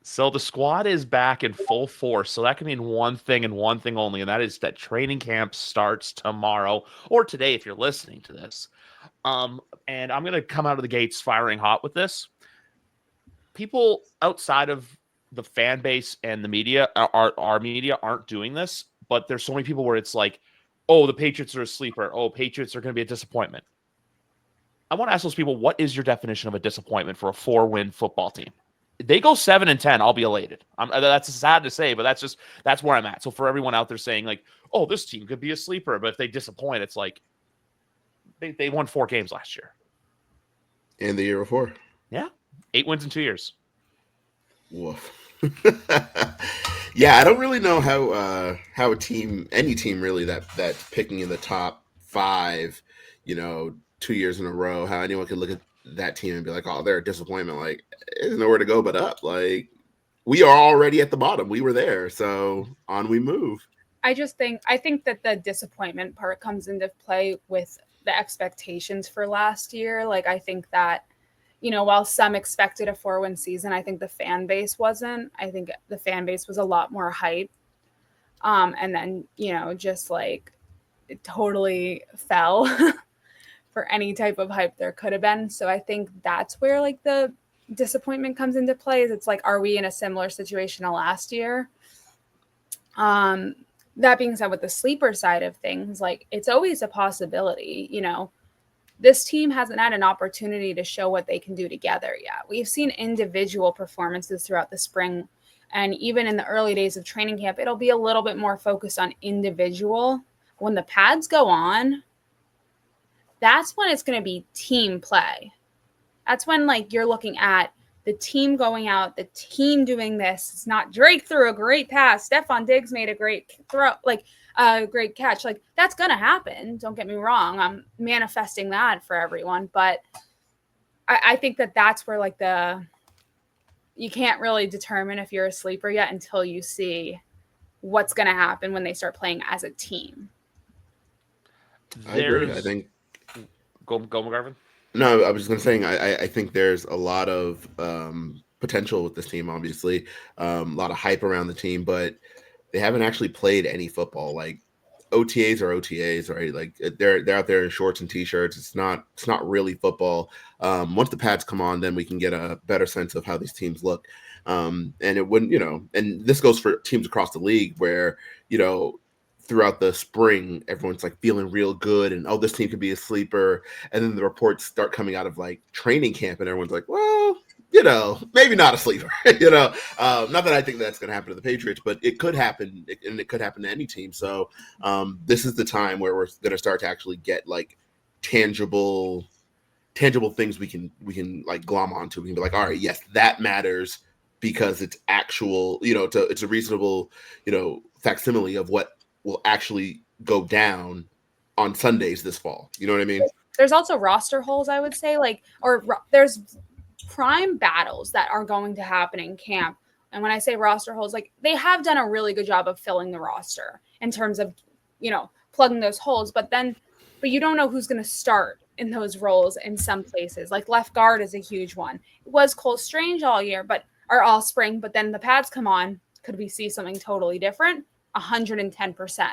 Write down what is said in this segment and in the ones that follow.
So the squad is back in full force. So that can mean one thing and one thing only, and that is that training camp starts tomorrow or today if you're listening to this. And I'm gonna come out of the gates firing hot with this. People outside of the fan base and the media, our media, aren't doing this, but there's so many people where it's like, oh, the Patriots are a sleeper. Oh, Patriots are going to be a disappointment. I want to ask those people, what is your definition of a disappointment for a 4-win football team? They go 7-10, I'll be elated. That's sad to say, but that's where I'm at. So for everyone out there saying like, oh, this team could be a sleeper, but if they disappoint, it's like they won 4 games last year. And the year before. Yeah. 8 wins in 2 years. Woof. Yeah, I don't really know how a team, any team really that's picking in the top 5, 2 years in a row, how anyone could look at that team and be like, oh, they're a disappointment. Like, there's nowhere to go but up. Like, we are already at the bottom. We were there, so on we move. I think that the disappointment part comes into play with the expectations for last year. Like, I think that, while some expected a 4-win season, I think the fan base wasn't. I think the fan base was a lot more hype. And then, just like it totally fell for any type of hype there could have been. So I think that's where like the disappointment comes into play. Is it's like, are we in a similar situation to last year? That being said, with the sleeper side of things, like it's always a possibility, this team hasn't had an opportunity to show what they can do together yet. We've seen individual performances throughout the spring, and even in the early days of training camp, it'll be a little bit more focused on individual. When the pads go on, that's when it's going to be team play. That's when like you're looking at the team going out, the team doing this. It's not Drake threw a great pass. Stephon Diggs made a great throw, like a great catch. Like that's going to happen. Don't get me wrong. I'm manifesting that for everyone. But I think that that's where like you can't really determine if you're a sleeper yet until you see what's going to happen when they start playing as a team. I agree. I think. Go McGarvin. No, I was just going to say, I think there's a lot of potential with this team, obviously. A lot of hype around the team, but they haven't actually played any football. Like, OTAs are OTAs, right? Like, they're out there in shorts and T-shirts. It's not really football. Once the pads come on, then we can get a better sense of how these teams look. And it wouldn't, and this goes for teams across the league where, throughout the spring, everyone's like feeling real good and, oh, this team could be a sleeper. And then the reports start coming out of like training camp and everyone's like, well, maybe not a sleeper, not that I think that's going to happen to the Patriots, but it could happen, and it could happen to any team. So this is the time where we're going to start to actually get like tangible things we can like glom onto. We can be like, all right, yes, that matters because it's actual, it's a reasonable, facsimile of what will actually go down on Sundays this fall. You know what I mean? There's also roster holes, I would say, there's prime battles that are going to happen in camp. And when I say roster holes, like they have done a really good job of filling the roster in terms of, plugging those holes, but you don't know who's going to start in those roles in some places. Like left guard is a huge one. It was Cole Strange all spring, but then the pads come on. Could we see something totally different? 110%,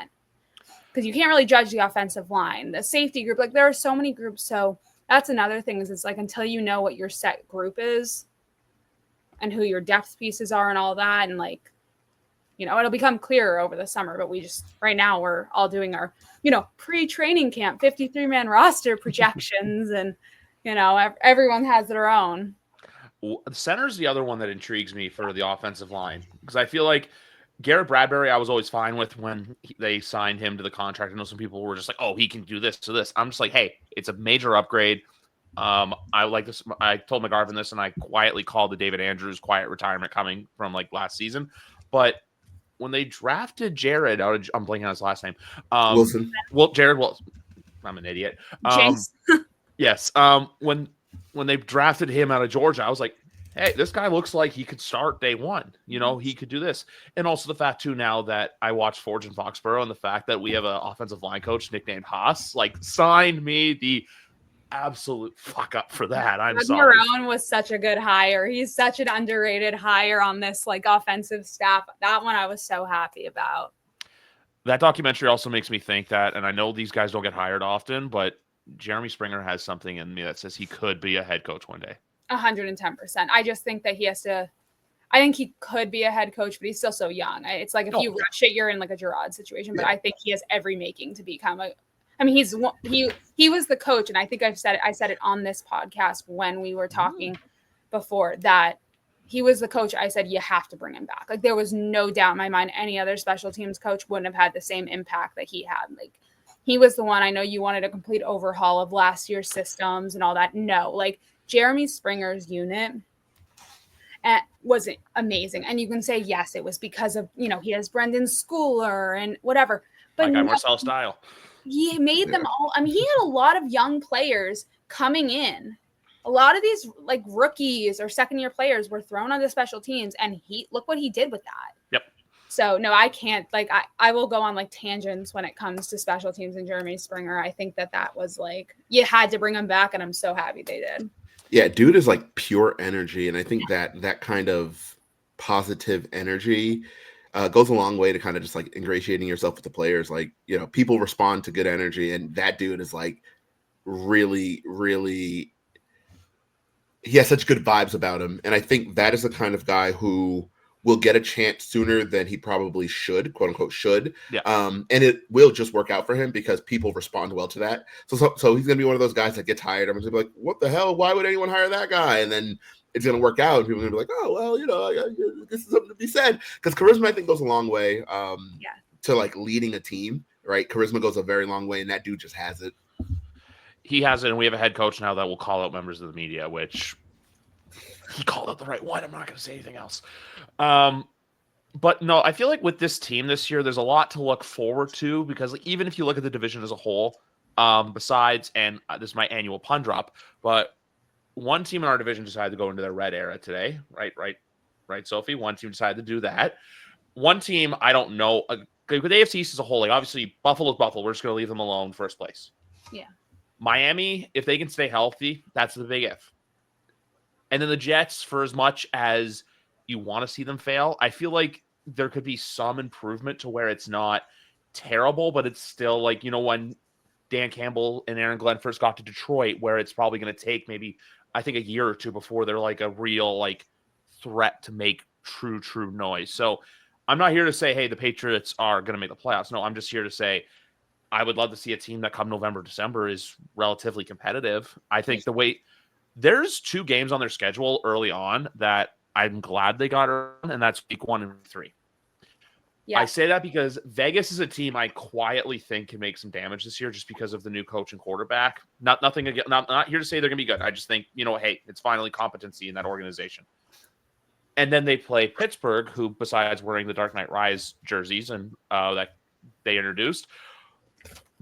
because you can't really judge the offensive line, the safety group. Like there are so many groups. So that's another thing is it's like until you know what your set group is and who your depth pieces are and all that, and like, it'll become clearer over the summer. But we just right now we're all doing our pre-training camp 53-man roster projections, and everyone has their own. Center's the other one that intrigues me for the offensive line, because I feel like Garrett Bradbury, I was always fine with when they signed him to the contract. I know some people were just like, oh, he can do this to this. I'm just like, hey, it's a major upgrade. I like this. I told McGarvin this, and I quietly called the David Andrews quiet retirement coming from like last season. But when they drafted Jared, I'm blanking on his last name. Wilson. Well, Jared Wilson. I'm an idiot. Yes. When they drafted him out of Georgia, I was like, hey, this guy looks like he could start day one. He could do this. And also the fact, too, now that I watch Forge in Foxborough, and the fact that we have an offensive line coach nicknamed Haas, like, sign me the absolute fuck up for that. I'm Doug sorry. Marrone was such a good hire. He's such an underrated hire on this like offensive staff. That one I was so happy about. That documentary also makes me think that, and I know these guys don't get hired often, but Jeremy Springer has something in me that says he could be a head coach one day. 110%. I just think that he has to. I think he could be a head coach, but he's still so young. It's like if you rush it, you're in like a Gerard situation. But I think he has every making to become a. I mean, he was the coach, and I think I said it on this podcast when we were talking before that he was the coach. I said you have to bring him back. Like there was no doubt in my mind any other special teams coach wouldn't have had the same impact that he had. Like he was the one. I know you wanted a complete overhaul of last year's systems and all that. No, like Jeremy Springer's unit was amazing. And you can say, yes, it was because of, he has Brendan Schooler and whatever. But Marcel Style. He made them all. I mean, he had a lot of young players coming in. A lot of these like rookies or second-year players were thrown onto special teams, and look what he did with that. Yep. So, no, I can't. Like, I will go on like tangents when it comes to special teams and Jeremy Springer. I think that was like, you had to bring him back, and I'm so happy they did. Yeah, dude is like pure energy. And I think that kind of positive energy goes a long way to kind of just like ingratiating yourself with the players. Like, people respond to good energy. And that dude is like really, really, he has such good vibes about him. And I think that is the kind of guy who will get a chance sooner than he probably should, quote unquote, should. Yeah. And it will just work out for him because people respond well to that. So he's going to be one of those guys that gets hired. I'm going to be like, what the hell? Why would anyone hire that guy? And then it's going to work out. And people are going to be like, oh, well, this is something to be said. Because charisma, I think, goes a long way to like leading a team, right? Charisma goes a very long way, and that dude just has it. He has it, and we have a head coach now that will call out members of the media, which he called out the right one. I'm not going to say anything else. But no, I feel like with this team this year, there's a lot to look forward to because even if you look at the division as a whole, besides, and this is my annual pun drop, but one team in our division decided to go into their red era today. Right, Sophie? One team decided to do that. One team, I don't know. With AFC East as a whole, like obviously Buffalo's Buffalo. We're just going to leave them alone first place. Yeah. Miami, if they can stay healthy, that's the big if. And then the Jets, for as much as you want to see them fail, I feel like there could be some improvement to where it's not terrible, but it's still like, when Dan Campbell and Aaron Glenn first got to Detroit, where it's probably going to take maybe, I think, a year or two before they're like a real like threat to make true noise. So I'm not here to say, hey, the Patriots are going to make the playoffs. No, I'm just here to say I would love to see a team that come November, December is relatively competitive. I think there's 2 games on their schedule early on that I'm glad they got on, and that's week 1 and 3. Yeah. I say that because Vegas is a team I quietly think can make some damage this year just because of the new coach and quarterback. Not here to say they're going to be good. I just think, hey, it's finally competency in that organization. And then they play Pittsburgh, who besides wearing the Dark Knight Rise jerseys and that they introduced,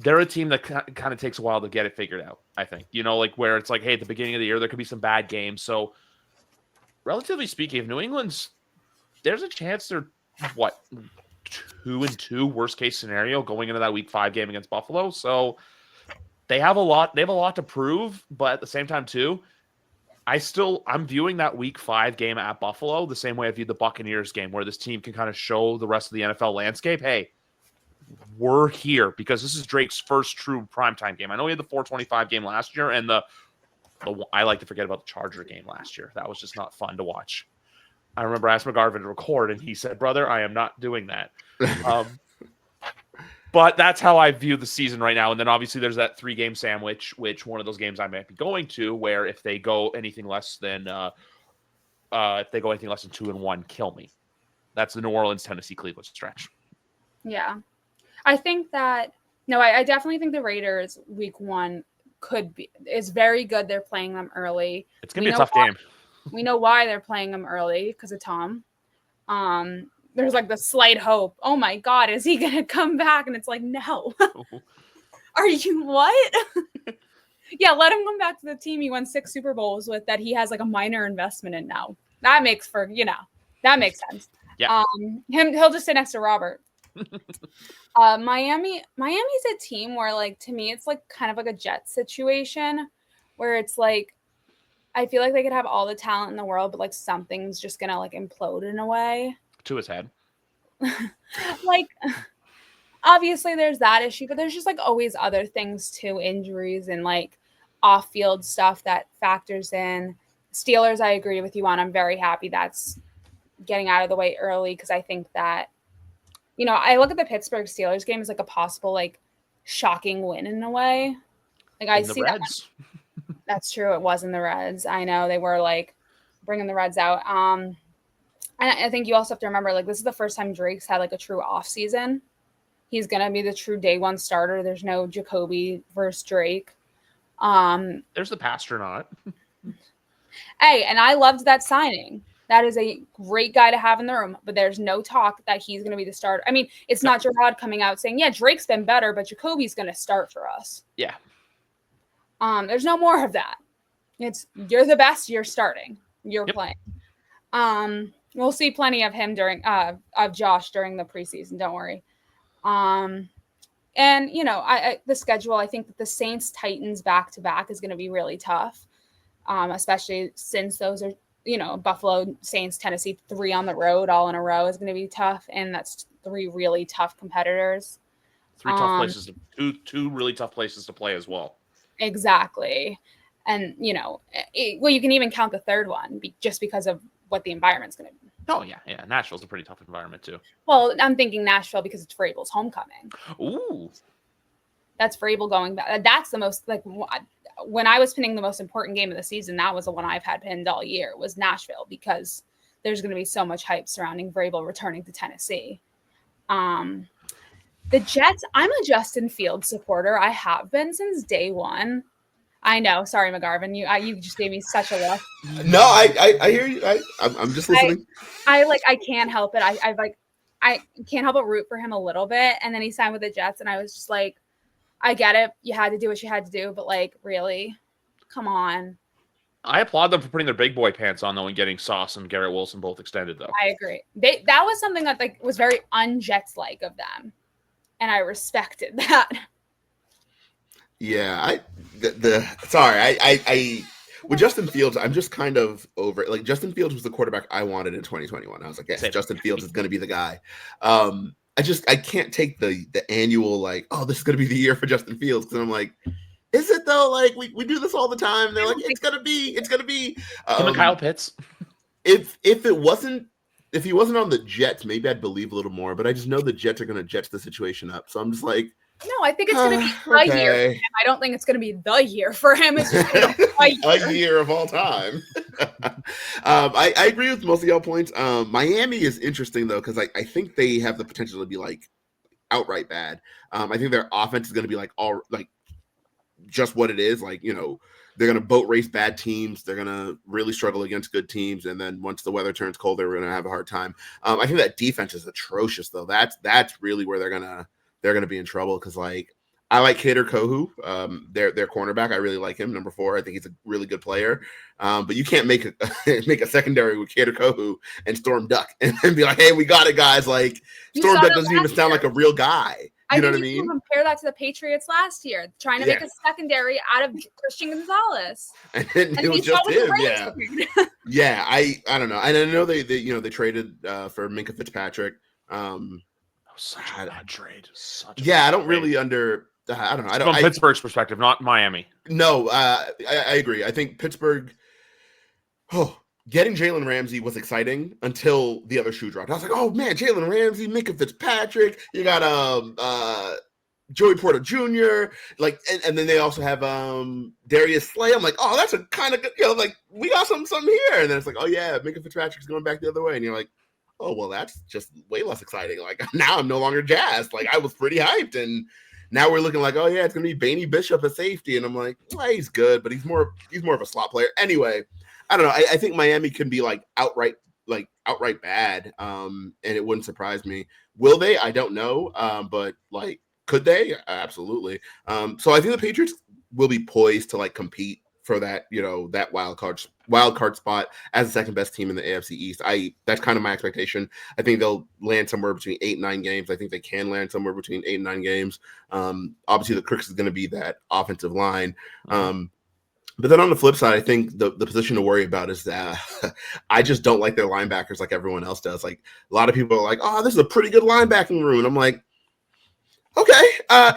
they're a team that kind of takes a while to get it figured out, I think. Like where it's like, hey, at the beginning of the year, there could be some bad games. So relatively speaking, if New England's, there's a chance they're, 2-2 worst case scenario going into that week 5 game against Buffalo. So they have a lot to prove, but at the same time too, I'm viewing that week 5 game at Buffalo the same way I viewed the Buccaneers game, where this team can kind of show the rest of the NFL landscape, hey, we're here, because this is Drake's first true primetime game. I know he had the 425 game last year, and I like to forget about the Charger game last year. That was just not fun to watch. I remember I asked McGarvin to record, and he said, brother, I am not doing that. But that's how I view the season right now. And then obviously there's that 3-game sandwich, which one of those games I might be going to, where if they go anything less than 2-1, kill me. That's the New Orleans, Tennessee, Cleveland stretch. Yeah. I think that I definitely think the Raiders week 1 is very good. They're playing them early. It's gonna be a tough game. We know why they're playing them early, because of Tom. There's like the slight hope. Oh my God, is he gonna come back? And it's like, no. Are you what? Yeah, let him come back to the team he won 6 Super Bowls with, that he has like a minor investment in now. That makes that makes sense. Yeah. He'll just sit next to Robert. Miami's a team where, like, to me, it's like kind of like a Jets situation where it's like, I feel like they could have all the talent in the world, but like something's just gonna like implode in a way. To his head. Like, obviously there's that issue, but there's just like always other things too, injuries and like off-field stuff that factors in. Steelers, I agree with you on. I'm very happy that's getting out of the way early because I think that, you know, I look at the Pittsburgh Steelers game as like a possible like shocking win in a way. Like I see that. That's true. It was in the Reds. I know they were like bringing the Reds out. And I think you also have to remember, like, this is the first time Drake's had like a true off season. He's gonna be the true day one starter. There's no Jacoby versus Drake. There's the Pastronaut. Hey, and I loved that signing. That is a great guy to have in the room, but there's no talk that he's going to be the starter. I mean, it's not Gerard coming out saying, yeah, Drake's been better, but Jacoby's going to start for us. Yeah. There's no more of that. It's you're the best, you're starting. You're playing. We'll see plenty of him of Josh during the preseason, don't worry. And you know, the schedule, I think that the Saints Titans back to back is going to be really tough. Especially since those are, you know, Buffalo, Saints, Tennessee, 3 on the road all in a row is going to be tough. And that's 3 really tough competitors. 3 tough places, two really tough places to play as well. Exactly. And, you know, well, you can even count the third one just because of what the environment's going to be. Oh, yeah. Yeah. Nashville's a pretty tough environment, too. Well, I'm thinking Nashville because it's Vrabel's homecoming. Ooh. That's Vrabel going back. That's the most, like, when I was pinning the most important game of the season, that was the one I've had pinned all year, was Nashville, because there's going to be so much hype surrounding Vrabel returning to Tennessee. The Jets, I'm a Justin Fields supporter. I have been since day one. I know. Sorry, McGarvin. You just gave me such a look. No, I hear you. I'm just listening. I can't help it. I can't help but root for him a little bit. And then he signed with the Jets, and I was just like, I get it. You had to do what you had to do, but like, really? Come on. I applaud them for putting their big boy pants on, though, and getting Sauce and Garrett Wilson both extended, though. I agree. That was something that like was very un-Jets-like of them, and I respected that. Yeah, with Justin Fields, I'm just kind of over it. Like, Justin Fields was the quarterback I wanted in 2021. I was like, yes, Same. Justin Fields is going to be the guy. I can't take the annual, like, oh, this is going to be the year for Justin Fields. Because I'm like, is it though? Like, we do this all the time. They're like, it's going to be. Him and Kyle Pitts. If he wasn't on the Jets, maybe I'd believe a little more. But I just know the Jets are going to Jets the situation up. So I'm just like, no, I think it's going to be the year for him. I don't think it's going to be the year for him. It's just a year of all time. I agree with most of y'all points. Miami is interesting, though, because I think they have the potential to be, like, outright bad. I think their offense is going to be, like, all like just what it is. Like, you know, they're going to boat race bad teams. They're going to really struggle against good teams. And then once the weather turns cold, they're going to have a hard time. I think that defense is atrocious, though. That's really where they're going to be in trouble, because, like, I like Kader Kohu, their cornerback. I really like him, number 4. I think he's a really good player. But you can't make a secondary with Kader Kohu and Storm Duck and be like, hey, we got it, guys. Like, Storm Duck doesn't even sound like a real guy. You know what I mean? You compare that to the Patriots last year, trying to make a secondary out of Christian Gonzalez. And it was just him. Yeah. I don't know. And I know they traded for Minkah Fitzpatrick. Such a bad trade. I don't really I don't know. From Pittsburgh's perspective, not Miami. No, I agree. I think Pittsburgh. Getting Jalen Ramsey was exciting until the other shoe dropped. I was like, oh man, Jalen Ramsey, Minkah Fitzpatrick. You got Joey Porter Jr. Like, and then they also have Darius Slay. I'm like, oh, that's a kind of good. You know, like, we got something here. And then it's like, oh yeah, Minkah Fitzpatrick's going back the other way, and you're like, oh well, that's just way less exciting. Like, now I'm no longer jazzed. Like, I was pretty hyped, and now we're looking like, oh yeah, it's gonna be Bainey Bishop at safety, and I'm like, well, he's good, but he's more of a slot player. Anyway, I don't know. I think Miami can be like outright bad, and it wouldn't surprise me. Will they? I don't know, but like, could they? Absolutely. So I think the Patriots will be poised to like compete for that, you know, that wild card spot as the second best team in the AFC East. That's kind of my expectation. I think they'll land somewhere between 8 and 9 games. I think they can land somewhere between 8 and 9 games. Obviously the crux is going to be that offensive line. But then on the flip side, I think the position to worry about is that I just don't like their linebackers like everyone else does. Like a lot of people are like, "Oh, this is a pretty good linebacking room." And I'm like, "Okay,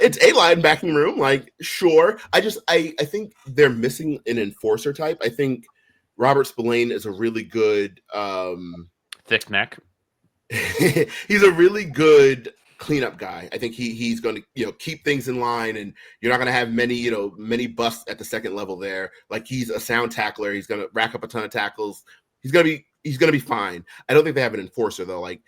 it's a linebacking room. Like, sure." I think they're missing an enforcer type. I think Robert Spillane is a really good thick neck. he's a really good cleanup guy. I think he's going to keep things in line, and you're not going to have many busts at the second level there. Like he's a sound tackler. He's going to rack up a ton of tackles. He's going to be fine. I don't think they have an enforcer though. Like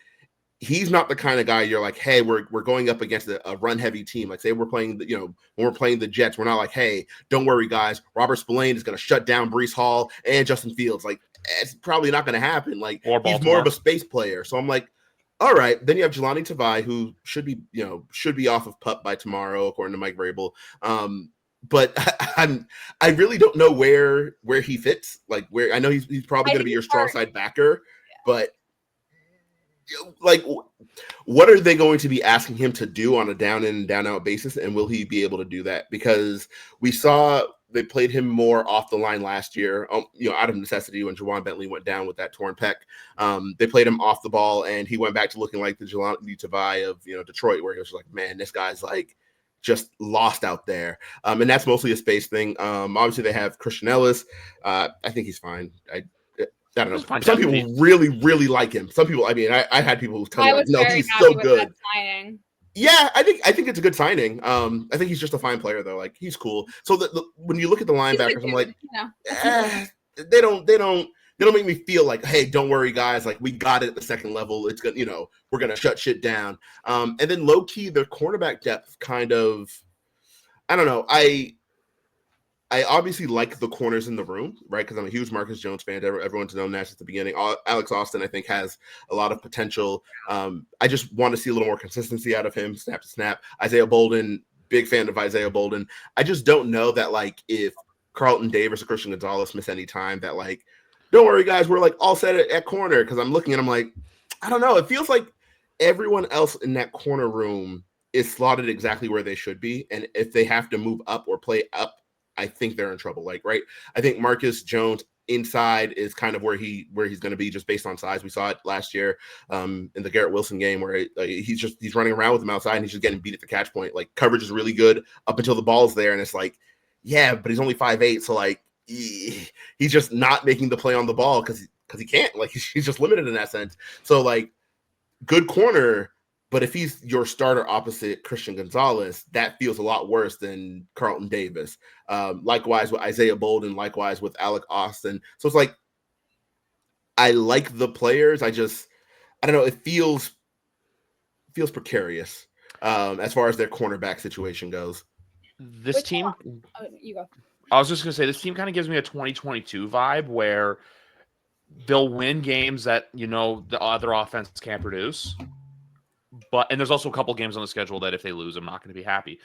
he's not the kind of guy you're like, hey, we're going up against a run heavy team. Like say we're playing when we're playing the Jets, we're not like, hey, don't worry guys, Robert Spillane is going to shut down Breece Hall and Justin Fields. Like it's probably not going to happen. Like he's more of a space player. So I'm like, all right, then you have Jelani Tavai, who should be off of PUP by tomorrow, according to Mike Vrabel. But I really don't know where he fits. Like where I know he's probably going to be your strong side backer, but like what are they going to be asking him to do on a down in and down out basis, and will he be able to do that? Because we saw they played him more off the line last year, out of necessity when Juwan Bentley went down with that torn pec. They played him off the ball, and he went back to looking like the Jelani Tavai of Detroit, where he was like, man, this guy's like just lost out there. And that's mostly a space thing. Obviously, they have Christian Ellis. I think he's fine. I don't know. Some people really, really like him. Some people, I mean, I had people who tell me, like, no, he's so good. Yeah, I think it's a good signing. I think he's just a fine player though. Like he's cool. So when you look at the linebackers, I'm like, they don't make me feel like, hey, don't worry, guys. Like we got it at the second level. It's gonna, we're gonna shut shit down. And then low key, their cornerback depth kind of, I don't know. I obviously like the corners in the room, right? Because I'm a huge Marcus Jones fan. Everyone's known that at the beginning. Alex Austin, I think, has a lot of potential. I just want to see a little more consistency out of him, snap to snap. Isaiah Bolden, big fan of Isaiah Bolden. I just don't know that, like, if Carlton Davis or Christian Gonzalez miss any time, that, like, don't worry, guys, we're, like, all set at corner. Because I'm looking and I'm like, I don't know. It feels like everyone else in that corner room is slotted exactly where they should be. And if they have to move up or play up, I think they're in trouble. Like, right. I think Marcus Jones inside is kind of where he's going to be just based on size. We saw it last year in the Garrett Wilson game where he's running around with him outside and he's just getting beat at the catch point. Like coverage is really good up until the ball's there. And it's like, yeah, but he's only 5'8". So like he's just not making the play on the ball because he can't, like he's just limited in that sense. So like good corner, but if he's your starter opposite Christian Gonzalez, that feels a lot worse than Carlton Davis. Likewise with Isaiah Bolden, likewise with Alec Austin. So it's like, I like the players. I don't know. It feels precarious as far as their cornerback situation goes. This team, you go. I was just going to say, this team kind of gives me a 2022 vibe where they'll win games that, the other offense can't produce. And there's also a couple games on the schedule that if they lose, I'm not going to be happy.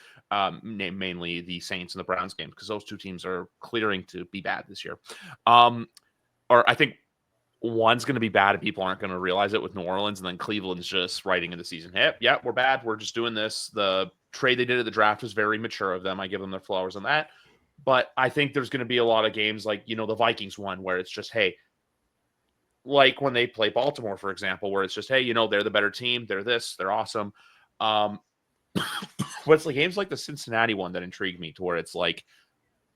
Mainly the Saints and the Browns game, because those two teams are clearing to be bad this year. Or I think one's going to be bad and people aren't going to realize it with New Orleans, and then Cleveland's just writing in the season. Hey, yeah, we're bad. We're just doing this. The trade they did at the draft was very mature of them. I give them their flowers on that. But I think there's going to be a lot of games like, the Vikings one where it's just, hey, like when they play Baltimore, for example, where it's just, hey, they're the better team. They're this. They're awesome. What's the games like the Cincinnati one that intrigued me to where it's like,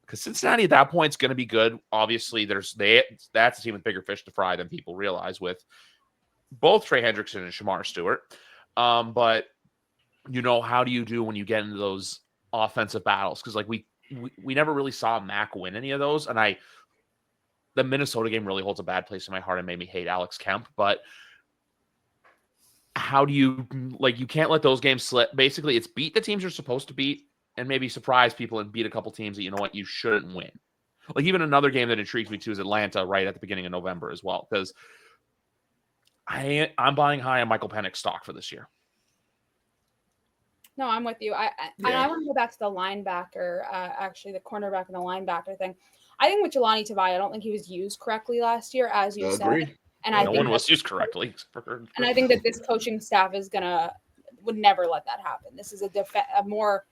because Cincinnati at that point is going to be good. Obviously, that's a team with bigger fish to fry than people realize with both Trey Hendrickson and Shamar Stewart. But, how do you do when you get into those offensive battles? Because like we never really saw Mac win any of those. And the Minnesota game really holds a bad place in my heart and made me hate Alex Kemp. But how do you, you can't let those games slip. Basically, it's beat the teams you're supposed to beat and maybe surprise people and beat a couple teams that, you shouldn't win. Like even another game that intrigues me too is Atlanta right at the beginning of November as well. Because I'm buying high on Michael Penix stock for this year. No, I'm with you. And I want to go back to the linebacker, actually the cornerback and the linebacker thing. I think with Jelani Tavai, I don't think he was used correctly last year, as you said. Agreed. And no one was used correctly. And I think that this coaching staff would never let that happen. This is a more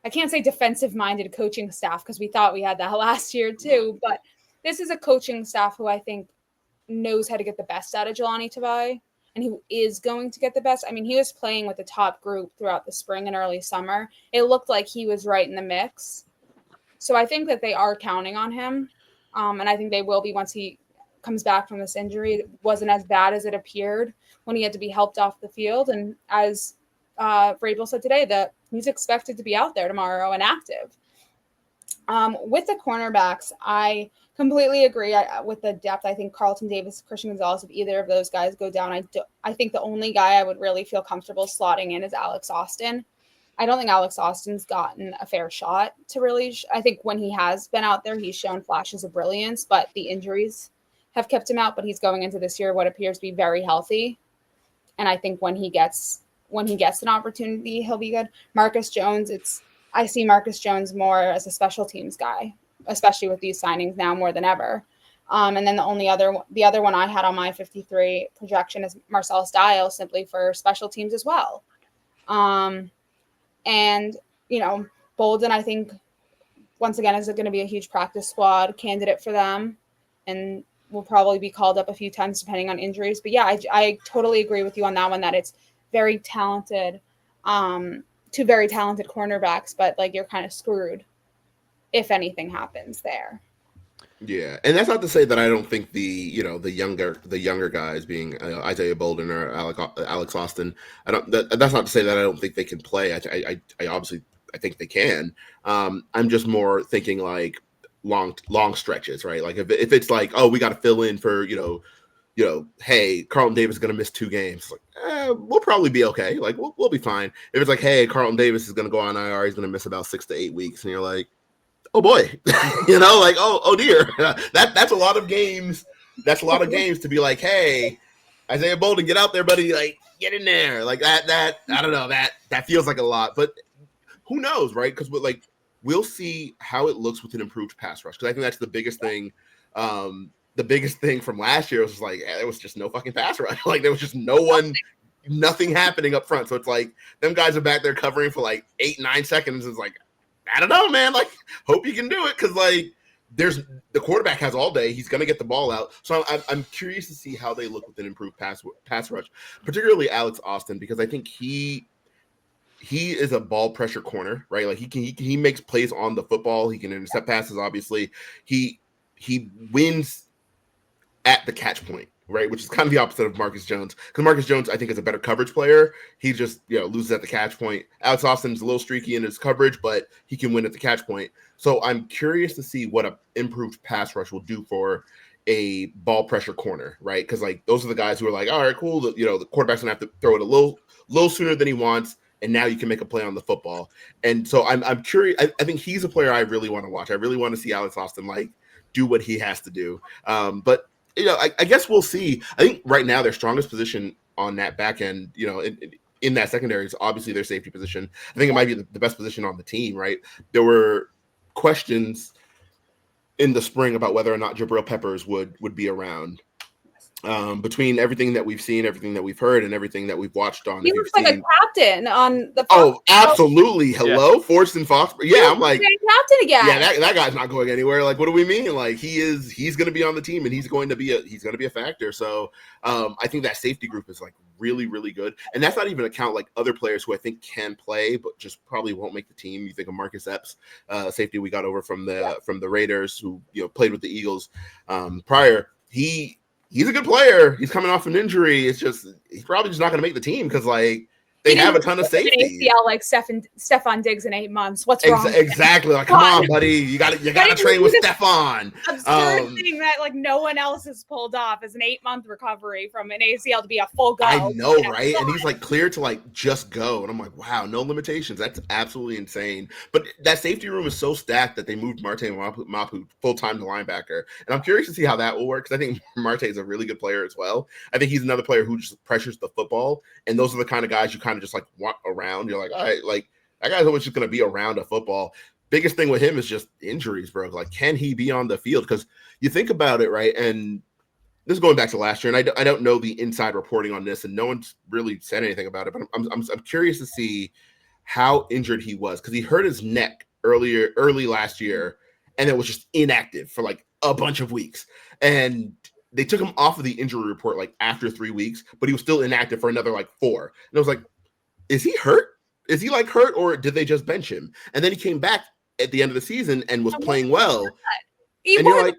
I can't say defensive-minded coaching staff because we thought we had that last year too, but this is a coaching staff who I think knows how to get the best out of Jelani Tavai and who is going to get the best. I mean, he was playing with the top group throughout the spring and early summer. It looked like he was right in the mix. So I think that they are counting on him, and I think they will be once he comes back from this injury. It wasn't as bad as it appeared when he had to be helped off the field. And as Vrabel said today, that he's expected to be out there tomorrow and active. With the cornerbacks, I completely agree with the depth. I think Carlton Davis, Christian Gonzalez, if either of those guys go down, I think the only guy I would really feel comfortable slotting in is Alex Austin. I don't think Alex Austin's gotten a fair shot to really I think when he has been out there, he's shown flashes of brilliance, but the injuries have kept him out. But he's going into this year what appears to be very healthy. And I think when he gets an opportunity, he'll be good. Marcus Jones, I see Marcus Jones more as a special teams guy, especially with these signings now more than ever. And then the other one I had on my 53 projection is Marcellus Dial, simply for special teams as well. And, Bolden, I think, once again, is going to be a huge practice squad candidate for them and will probably be called up a few times depending on injuries. But, yeah, I totally agree with you on that one, that it's very talented, two very talented cornerbacks, but, you're kind of screwed if anything happens there. Yeah, and that's not to say that I don't think the younger guys, being Isaiah Bolden or Alex Austin, that's not to say that I don't think they can play. I obviously think they can. I'm just more thinking long stretches, right? If it's we got to fill in for hey, Carlton Davis is going to miss 2 games. We'll probably be okay. We'll be fine. If it's hey, Carlton Davis is going to go on IR, he's going to miss about 6 to 8 weeks, and you're like, oh boy, oh dear, that's a lot of games. That's a lot of games to be hey, Isaiah Bolden, get out there, buddy. Get in there. That. I don't know. That feels like a lot, but who knows, right? Because we'll see how it looks with an improved pass rush. Because I think that's the biggest thing. The biggest thing from last year was there was just no fucking pass rush. There was just nothing happening up front. So it's them guys are back there covering for 8-9 seconds. It's I don't know, man. Hope you can do it because there's the quarterback has all day. He's going to get the ball out. So I'm curious to see how they look with an improved pass rush, particularly Alex Austin, because I think he is a ball pressure corner, right? He makes plays on the football. He can intercept passes. Obviously, he wins at the catch point, right? Which is kind of the opposite of Marcus Jones, because Marcus Jones, I think, is a better coverage player. He just loses at the catch point. Alex Austin's a little streaky in his coverage, but he can win at the catch point. So I'm curious to see what an improved pass rush will do for a ball pressure corner, right? Because those are the guys who are all right, cool. The quarterback's gonna have to throw it a little sooner than he wants, and now you can make a play on the football. And so I'm curious. I think he's a player I really want to watch. I really want to see Alex Austin do what he has to do. But I guess we'll see. I think right now their strongest position on that back end, in that secondary is obviously their safety position. I think it might be the best position on the team, right? There were questions in the spring about whether or not Jabril Peppers would be around. Between everything that we've seen, everything that we've heard, and everything that we've watched on. He looks like a captain on the. Oh, absolutely! Hello, yeah. Forston Fox. Yeah, I'm captain again. Yeah, that guy's not going anywhere. What do we mean? He's going to be on the team, and he's going to be a factor. So, I think that safety group is really, really good, and that's not even account other players who I think can play, but just probably won't make the team. You think of Marcus Epps, safety we got over from the Raiders, who played with the Eagles prior. He's a good player. He's coming off an injury. It's just he's probably just not going to make the team because they have a ton of safety. ACL like Stephon Diggs in 8 months. What's wrong? Exactly. Come on, buddy. You got to train with Stephon. Absurd thing that no one else has pulled off is an 8-month recovery from an ACL to be a full go. I know, right? And he's cleared to just go. And I'm wow, no limitations. That's absolutely insane. But that safety room is so stacked that they moved Marte Mapu full-time to linebacker. And I'm curious to see how that will work because I think Marte is a really good player as well. I think he's another player who just pressures the football. And those are the kind of guys you kind of just want around. You're all right, that guy's always just going to be around a football. Biggest thing with him is just injuries, bro. Can he be on the field? Because you think about it, right? And this is going back to last year, and I don't know the inside reporting on this, and no one's really said anything about it. But I'm curious to see how injured he was because he hurt his neck early last year, and it was just inactive for like a bunch of weeks. And they took him off of the injury report like after 3 weeks, but he was still inactive for another like 4. And I was like, is he hurt? Is he like hurt, or did they just bench him? And then he came back at the end of the season and was playing well. And you're like,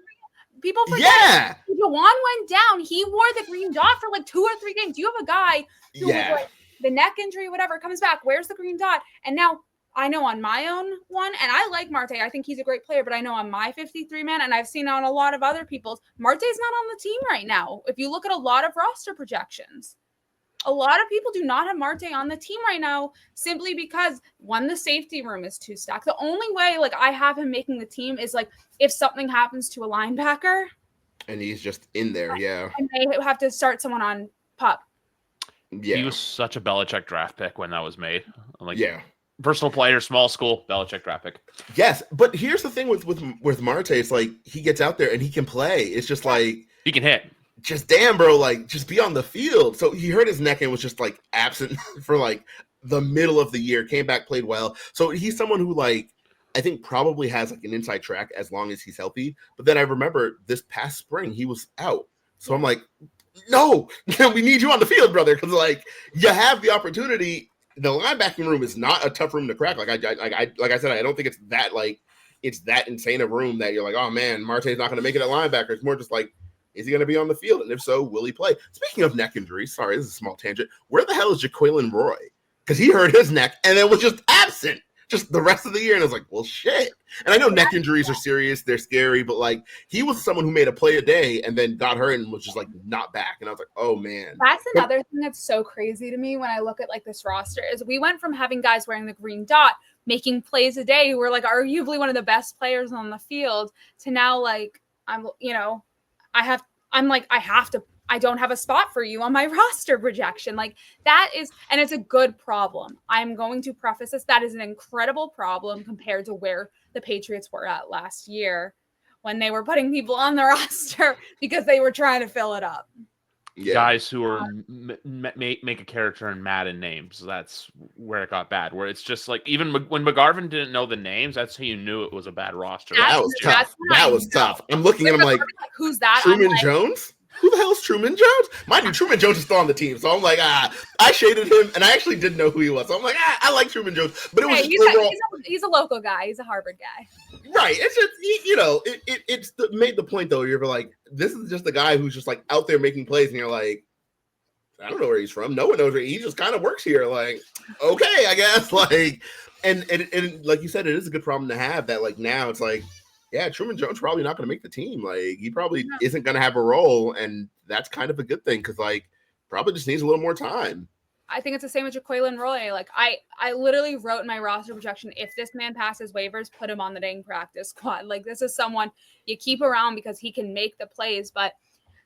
people forget. Yeah. Jawan went down. He wore the green dot for like 2 or 3 games. You have a guy who was like the neck injury, whatever, comes back, wears the green dot. And now I know on my own one, and I like Marte. I think he's a great player, but I know on my 53-man, and I've seen on a lot of other people's, Marte's not on the team right now. If you look at a lot of roster projections, a lot of people do not have Marte on the team right now simply because, one, the safety room is too stacked. The only way like I have him making the team is like if something happens to a linebacker. And he's just in there, yeah. And they have to start someone on pup. Yeah. He was such a Belichick draft pick when that was made. Like, yeah. Personal player, small school, Belichick draft pick. Yes, but here's the thing with Marte. It's like he gets out there and he can play. It's just like he can hit. Just damn, bro, like just be on the field. So he hurt his neck and was just like absent for like the middle of the year. Came back, played well. So he's someone who like I think probably has like an inside track as long as he's healthy. But then I remember this past spring he was out. So I'm like, no, we need you on the field, brother, because like you have the opportunity. The linebacking room is not a tough room to crack. Like I said, I don't think it's that insane a room that you're like, oh man, Marte's not going to make it at linebacker. It's more just like, is he going to be on the field? And if so, will he play? Speaking of neck injuries, sorry, this is a small tangent. Where the hell is Jaquelin Roy? Because he hurt his neck and then was just absent just the rest of the year. And I was like, well, shit. And I know neck injuries are serious. They're scary. But like he was someone who made a play a day and then got hurt and was just like not back. And I was like, oh, man. That's another thing that's so crazy to me when I look at like this roster is we went from having guys wearing the green dot, making plays a day who were like arguably one of the best players on the field to now like I don't have a spot for you on my roster projection. Like that is, and it's a good problem. I'm going to preface this. That is an incredible problem compared to where the Patriots were at last year when they were putting people on the roster because they were trying to fill it up. Yeah. Guys who are make a character in Madden names. That's where it got bad. Where it's just like even when McGarvin didn't know the names, that's how you knew it was a bad roster. That was tough. That was tough. I'm looking at him like, who's that? Truman Jones? Who the hell is Truman Jones? Mind you, Truman Jones is still on the team, so I'm like, I shaded him, and I actually didn't know who he was. So I'm like, I like Truman Jones, but it was he's a local guy. He's a Harvard guy, right? It's just made the point though. You're like, this is just a guy who's just like out there making plays, and you're like, I don't know where he's from. No one knows where he just kind of works here. Like, okay, I guess. Like, and like you said, it is a good problem to have. That like now it's like. Yeah, Truman Jones probably not going to make the team. Like he probably isn't going to have a role, and that's kind of a good thing because like probably just needs a little more time. I think it's the same with Jaquelin Roy. Like I literally wrote in my roster projection, if this man passes waivers, put him on the dang practice squad. Like this is someone you keep around because he can make the plays. But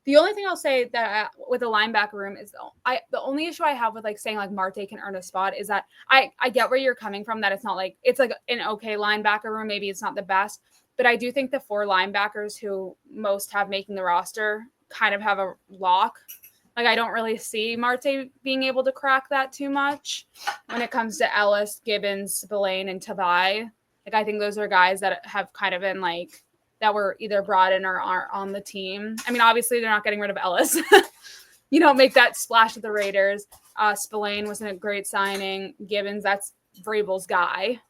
the only thing I'll say that with the linebacker room is the only issue I have with like saying like Marte can earn a spot is that I get where you're coming from. That it's not like it's like an okay linebacker room. Maybe it's not the best. But I do think the 4 linebackers who most have making the roster kind of have a lock. Like, I don't really see Marte being able to crack that too much when it comes to Ellis, Gibbons, Spillane, and Tavai. Like, I think those are guys that have kind of been, like, that were either brought in or aren't on the team. I mean, obviously, they're not getting rid of Ellis. You don't make that splash with the Raiders. Spillane wasn't a great signing. Gibbons, that's Vrabel's guy.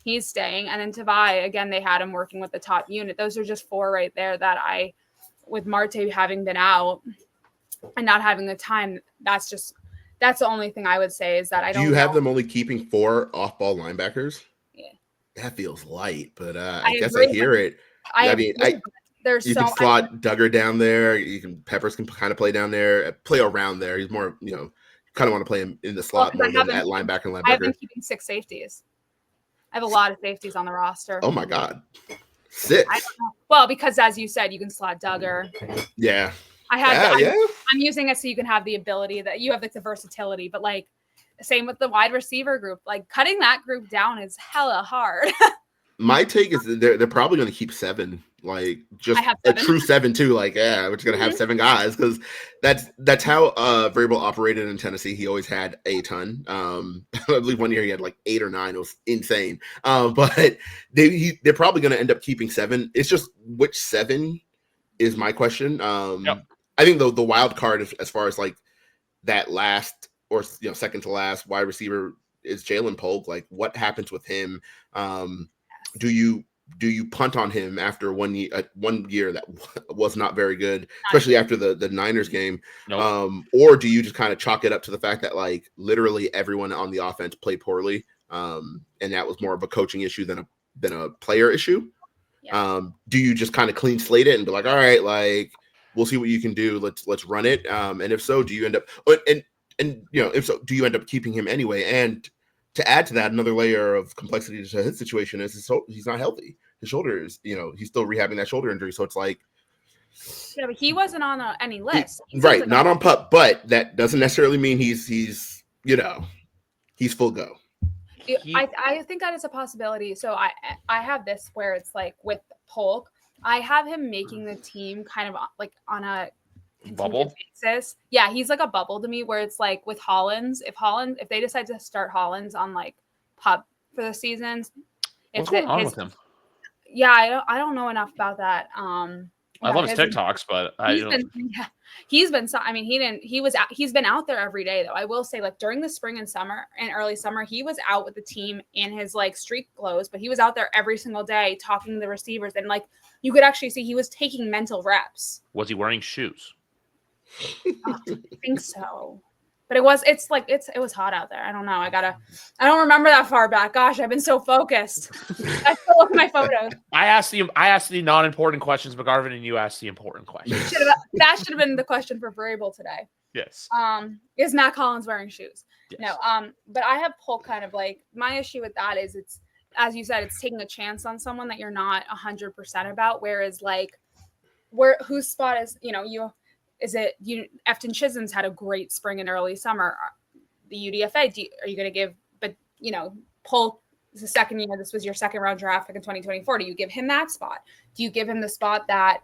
He's staying. And then Tavai, again, they had him working with the top unit. Those are just 4 right there that with Marte having been out and not having the time, that's the only thing I would say is that I don't know. Do you have them only keeping 4 off-ball linebackers? Yeah. That feels light, but I guess agree. I hear it. You can slot Duggar down there. Peppers can kind of play down there, play around there. He's more, kind of want to play him in the slot more than at linebacker. I've been keeping 6 safeties. I have a lot of safeties on the roster. Oh my God. 6. Well, because as you said, you can slot Duggar. Yeah. I'm using it so you can have the ability that you have like the versatility, but like same with the wide receiver group. Like cutting that group down is hella hard. My take is they're probably going to keep 7 Like just I have a 7. true 7 too. Like, yeah, we're just gonna have 7 guys because that's how Vrabel operated in Tennessee. He always had a ton. I believe one year he had like 8 or 9. It was insane. But they're probably gonna end up keeping 7. It's just which 7 is my question. Yep. I think the wild card as far as like that last or second to last wide receiver is Jalen Polk. Like, what happens with him? Do you punt on him after 1 year that was not very good, especially after the Niners game? Nope. Or do you just kind of chalk it up to the fact that like literally everyone on the offense played poorly, and that was more of a coaching issue than a player issue? Yeah. Do you just kind of clean slate it and be like, all right, like we'll see what you can do. Let's run it. And if so, do you end up if so, do you end up keeping him anyway? And to add to that, another layer of complexity to his situation is he's not healthy. His shoulder is, he's still rehabbing that shoulder injury. So it's like, yeah, but he wasn't on any list. Right, like not on PUP, but that doesn't necessarily mean he's full go. I think that is a possibility. So I have this where it's like with Polk, I have him making the team kind of like on a Bubble basis. Yeah, he's like a bubble to me where it's like with Hollins, if they decide to start Hollins on like PUP for the seasons, what's going on with him? Yeah, I don't know enough about that. I love his TikToks, but he's been out there every day though. I will say, like during the spring and summer and early summer, he was out with the team in his like street clothes, but he was out there every single day talking to the receivers, and like you could actually see he was taking mental reps. Was he wearing shoes? I think so. But it was hot out there. I don't know. I don't remember that far back. Gosh, I've been so focused. I still look at my photos. I asked the non-important questions, McGarvin, and you asked the important questions. That should have been the question for Vrabel today. Yes. Is Matt Collins wearing shoes? Yes. No. But I have Polk kind of like my issue with that is it's, as you said, it's taking a chance on someone that you're not 100% about. Whereas like whose spot is Efton Chisholm's had a great spring and early summer. The UDFA, are you going to give? But Polk is the second year. This was your second round draft pick in 2024. Do you give him that spot? Do you give him the spot that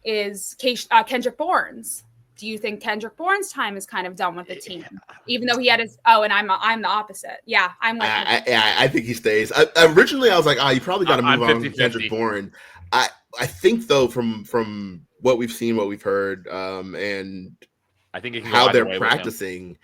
is Kendrick Bourne's? Do you think Kendrick Bourne's time is kind of done with the team, even though he had his? Oh, and I'm the opposite. Yeah, I'm like I think he stays. Originally, I was like, you probably got to move on from Kendrick Bourne. I think though from what we've seen, what we've heard, and I think how they're practicing,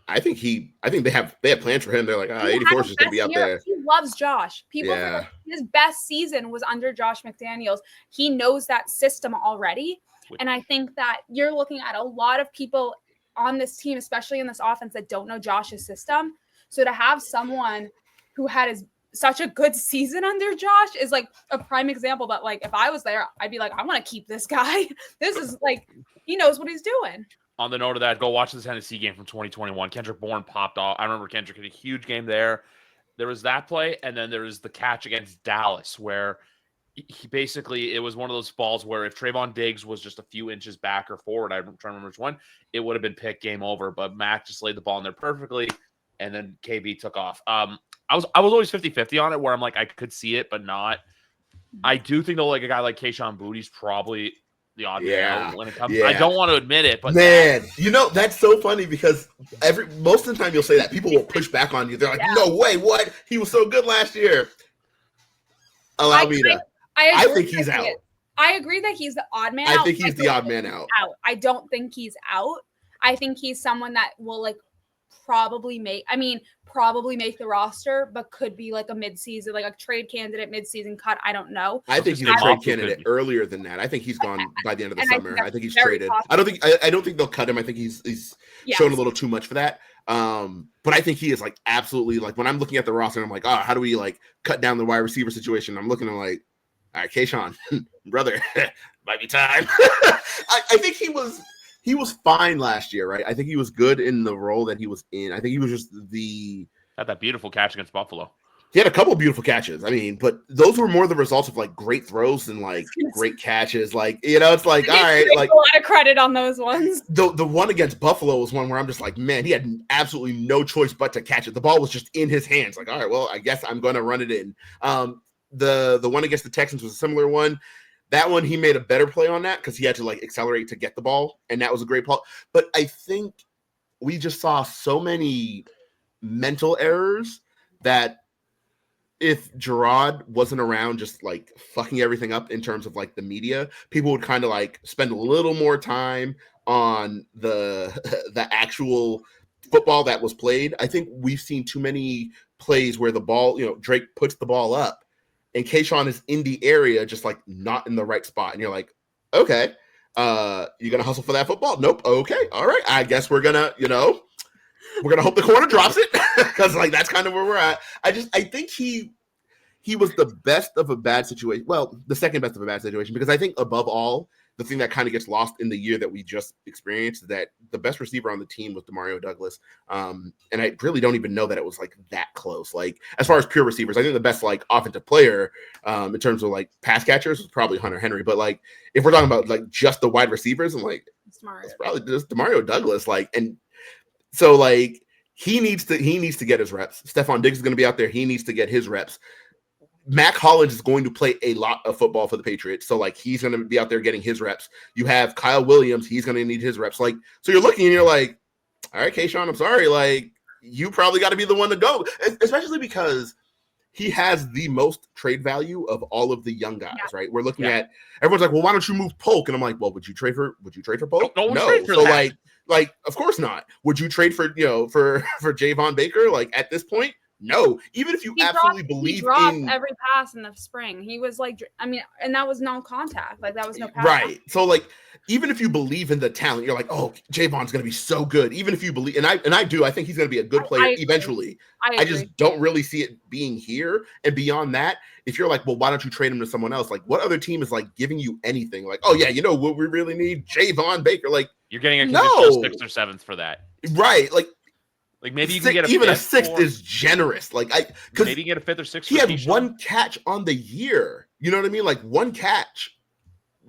I think they have plans for him. They're like, 84 is just gonna be out there. He loves Josh. His best season was under Josh McDaniels. He knows that system already. And I think that you're looking at a lot of people on this team, especially in this offense, that don't know Josh's system. So to have someone who had such a good season under Josh is like a prime example. But like, if I was there, I'd be like, I want to keep this guy. This is like, he knows what he's doing. On the note of that, go watch the Tennessee game from 2021. Kendrick Bourne popped off. I remember Kendrick had a huge game there. There was that play, and then there was the catch against Dallas where he basically, it was one of those balls where if Trayvon Diggs was just a few inches back or forward, I'm trying to remember which one, it would have been picked, game over. But Mac just laid the ball in there perfectly, and then KB took off. I was always 50-50 on it, where I'm like, I could see it, but not. I do think though, like a guy like Kayshon Boutte's probably the odd man out when it comes. I don't want to admit it, but man, that's so funny because most of the time you'll say that people will push back on you. They're like, no way, what? He was so good last year. Allow me to. I think he's out. I agree that he's the odd man out. I think he's the odd man out. I don't think he's out. I think he's someone that will like probably make the roster, but could be like a midseason, like a trade candidate midseason cut. I don't know. I think he's a trade candidate earlier than that. I think he's gone by the end of the summer. I think he's traded. I don't think they'll cut him. I think he's shown a little too much for that. But I think he is like absolutely like when I'm looking at the roster, I'm like, how do we like cut down the wide receiver situation? I'm looking at like, all right, Kayshon, brother, might be time. I think he was fine last year, right? I think he was good in the role that he was in. I think he was just had that beautiful catch against Buffalo. He had a couple of beautiful catches. I mean, but those were more the results of like great throws than like great catches. Like, it's like, all right, like a lot of credit on those ones. The one against Buffalo was one where I'm just like, man, he had absolutely no choice but to catch it. The ball was just in his hands. Like, all right, well, I guess I'm going to run it in. The one against the Texans was a similar one. That one, he made a better play on that because he had to like accelerate to get the ball, and that was a great play. But I think we just saw so many mental errors that if Gerard wasn't around just like fucking everything up in terms of like the media, people would kind of like spend a little more time on the the actual football that was played. I think we've seen too many plays where the ball, Drake puts the ball up and Kayshon is in the area, just like not in the right spot. And you're like, okay, you gonna hustle for that football? Nope. Okay. All right. I guess we're gonna, we're gonna hope the corner drops it because like that's kind of where we're at. I think he was the best of a bad situation. Well, the second best of a bad situation, because I think above all, the thing that kind of gets lost in the year that we just experienced is that the best receiver on the team was Demario Douglas. And I really don't even know that it was like that close. Like as far as pure receivers, I think the best like offensive player in terms of like pass catchers was probably Hunter Henry. But like if we're talking about like just the wide receivers, and like it's probably just Demario Douglas. Like, and so like he needs to get his reps. Stephon Diggs is going to be out there. He needs to get his reps. Mac Hollins is going to play a lot of football for the Patriots. So, like, he's going to be out there getting his reps. You have Kyle Williams. He's going to need his reps. Like, so you're looking and you're like, all right, Kayshon, I'm sorry. Like, you probably got to be the one to go, especially because he has the most trade value of all of the young guys, right? We're looking at, everyone's like, well, why don't you move Polk? And I'm like, well, would you trade for Polk? No. So, like, of course not. Would you trade for, for Javon Baker? Like, at this point? No, even if you absolutely believe in every pass in the spring, he was like, and that was no contact, like that was no pass. Right. So like, even if you believe in the talent, you're like, oh, Javon's going to be so good. Even if you believe, and I do, I think he's going to be a good player eventually. I just don't really see it being here. And beyond that, if you're like, well, why don't you trade him to someone else? Like, what other team is like giving you anything? Like, oh yeah, what we really need, Javon Baker. Like, you're getting a conditional 6th or 7th for that, right? Like maybe you can get even a 6th is generous. Like because maybe you get a 5th or 6th. He had Kayshon. One catch on the year. You know what I mean? Like one catch,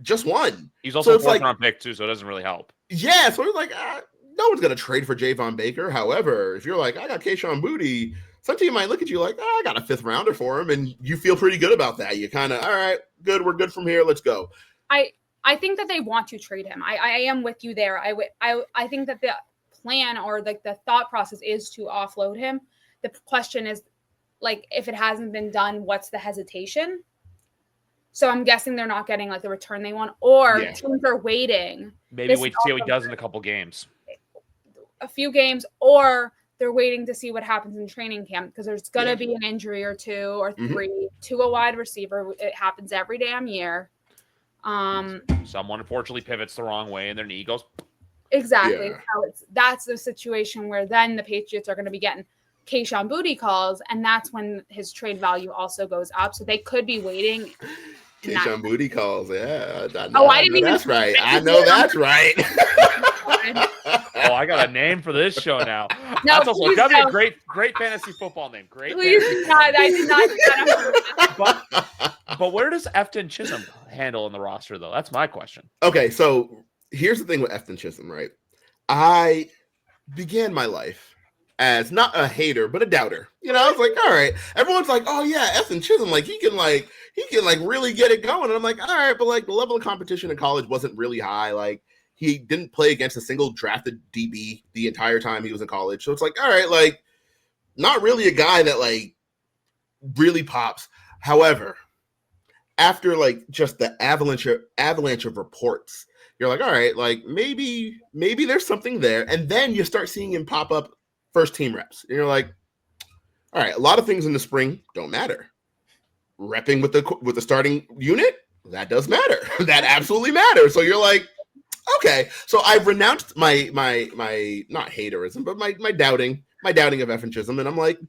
just one. He's also a 4th-round pick too, so it doesn't really help. Yeah, so it's like no one's gonna trade for Javon Baker. However, if you're like, I got Kayshon Boutte, some team might look at you like, I got a 5th rounder for him, and you feel pretty good about that. You kind of, all right, good, we're good from here. Let's go. I think that they want to trade him. I am with you there. I think that the plan or like the thought process is to offload him. The question is, like, if it hasn't been done, what's the hesitation? So I'm guessing they're not getting like the return they want, or teams are waiting. Maybe wait to see what he does in a couple games. A few games, or they're waiting to see what happens in training camp because there's going to be an injury or 2 or 3 to a wide receiver. It happens every damn year. Someone unfortunately pivots the wrong way and their knee goes. Exactly. Yeah. That's the situation where then the Patriots are going to be getting Kayshon Boutte calls, and that's when his trade value also goes up. So they could be waiting. Kayshon Boutte calls, yeah. I didn't even. That's right. I know that's right. Oh, I got a name for this show now. No, that's also that'd be a great fantasy football name. Great. Please not. I did not do that. But where does Efton Chisholm handle in the roster, though? That's my question. Okay, so here's the thing with Efton Chisholm, right? I began my life as not a hater, but a doubter. I was like, all right. Everyone's like, oh yeah, Efton Chisholm, like he can really get it going. And I'm like, all right, but like the level of competition in college wasn't really high. Like he didn't play against a single drafted DB the entire time he was in college. So it's like, all right, like not really a guy that like really pops. However, after like just the avalanche of reports, you're like, all right, like maybe there's something there. And then you start seeing him pop up first team reps. And you're like, all right, a lot of things in the spring don't matter. Repping with the starting unit, that does matter. That absolutely matters. So you're like, okay. So I've renounced my not haterism, but my doubting of Efton Chisholm. And I'm like,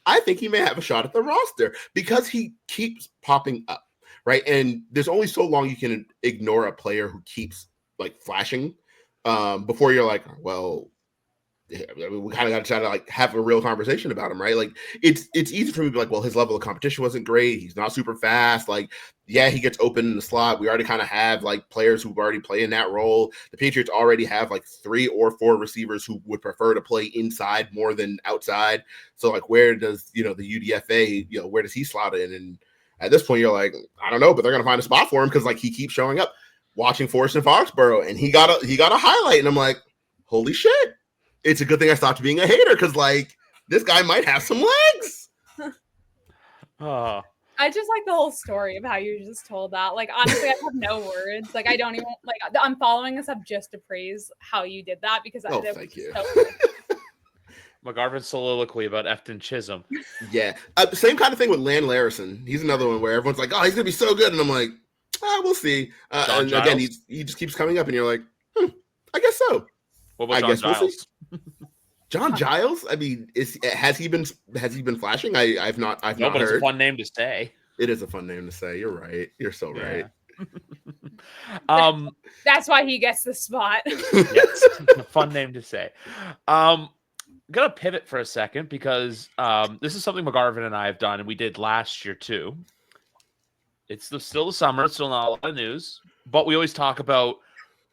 I think he may have a shot at the roster because he keeps popping up. Right. And there's only so long you can ignore a player who keeps like flashing before you're like, well, we kind of got to try to like have a real conversation about him. Right. Like it's easy for me to be like, well, his level of competition wasn't great. He's not super fast. Like, yeah, he gets open in the slot. We already kind of have like players who already play in that role. The Patriots already have like 3 or 4 receivers who would prefer to play inside more than outside. So like, where does, the UDFA, where does he slot in? And At this point, you're like, I don't know, but they're gonna find a spot for him because like he keeps showing up. Watching Forest in Foxborough, and he got a highlight, and I'm like, holy shit! It's a good thing I stopped being a hater because like this guy might have some legs. I just like the whole story of how you just told that. Like, honestly, I have no words. Like, I don't even like. I'm following this up just to praise how you did that because Thank you. McGarvin's soliloquy about Efton Chisholm. Yeah, same kind of thing with Lan Larison. He's another one where everyone's like, oh, he's gonna be so good, and I'm like, we'll see. And Giles? again, he just keeps coming up, and you're like, I guess so. What about John Giles? John Giles? I mean, has he been flashing? I've not But heard. it's a fun name to say. It is a fun name to say. You're right. You're so right. That's why he gets the spot. Yes, a fun name to say. I'm gonna pivot for a second because this is something McGarvin and I have done, and we did last year too. It's still the summer, it's still not a lot of news, but we always talk about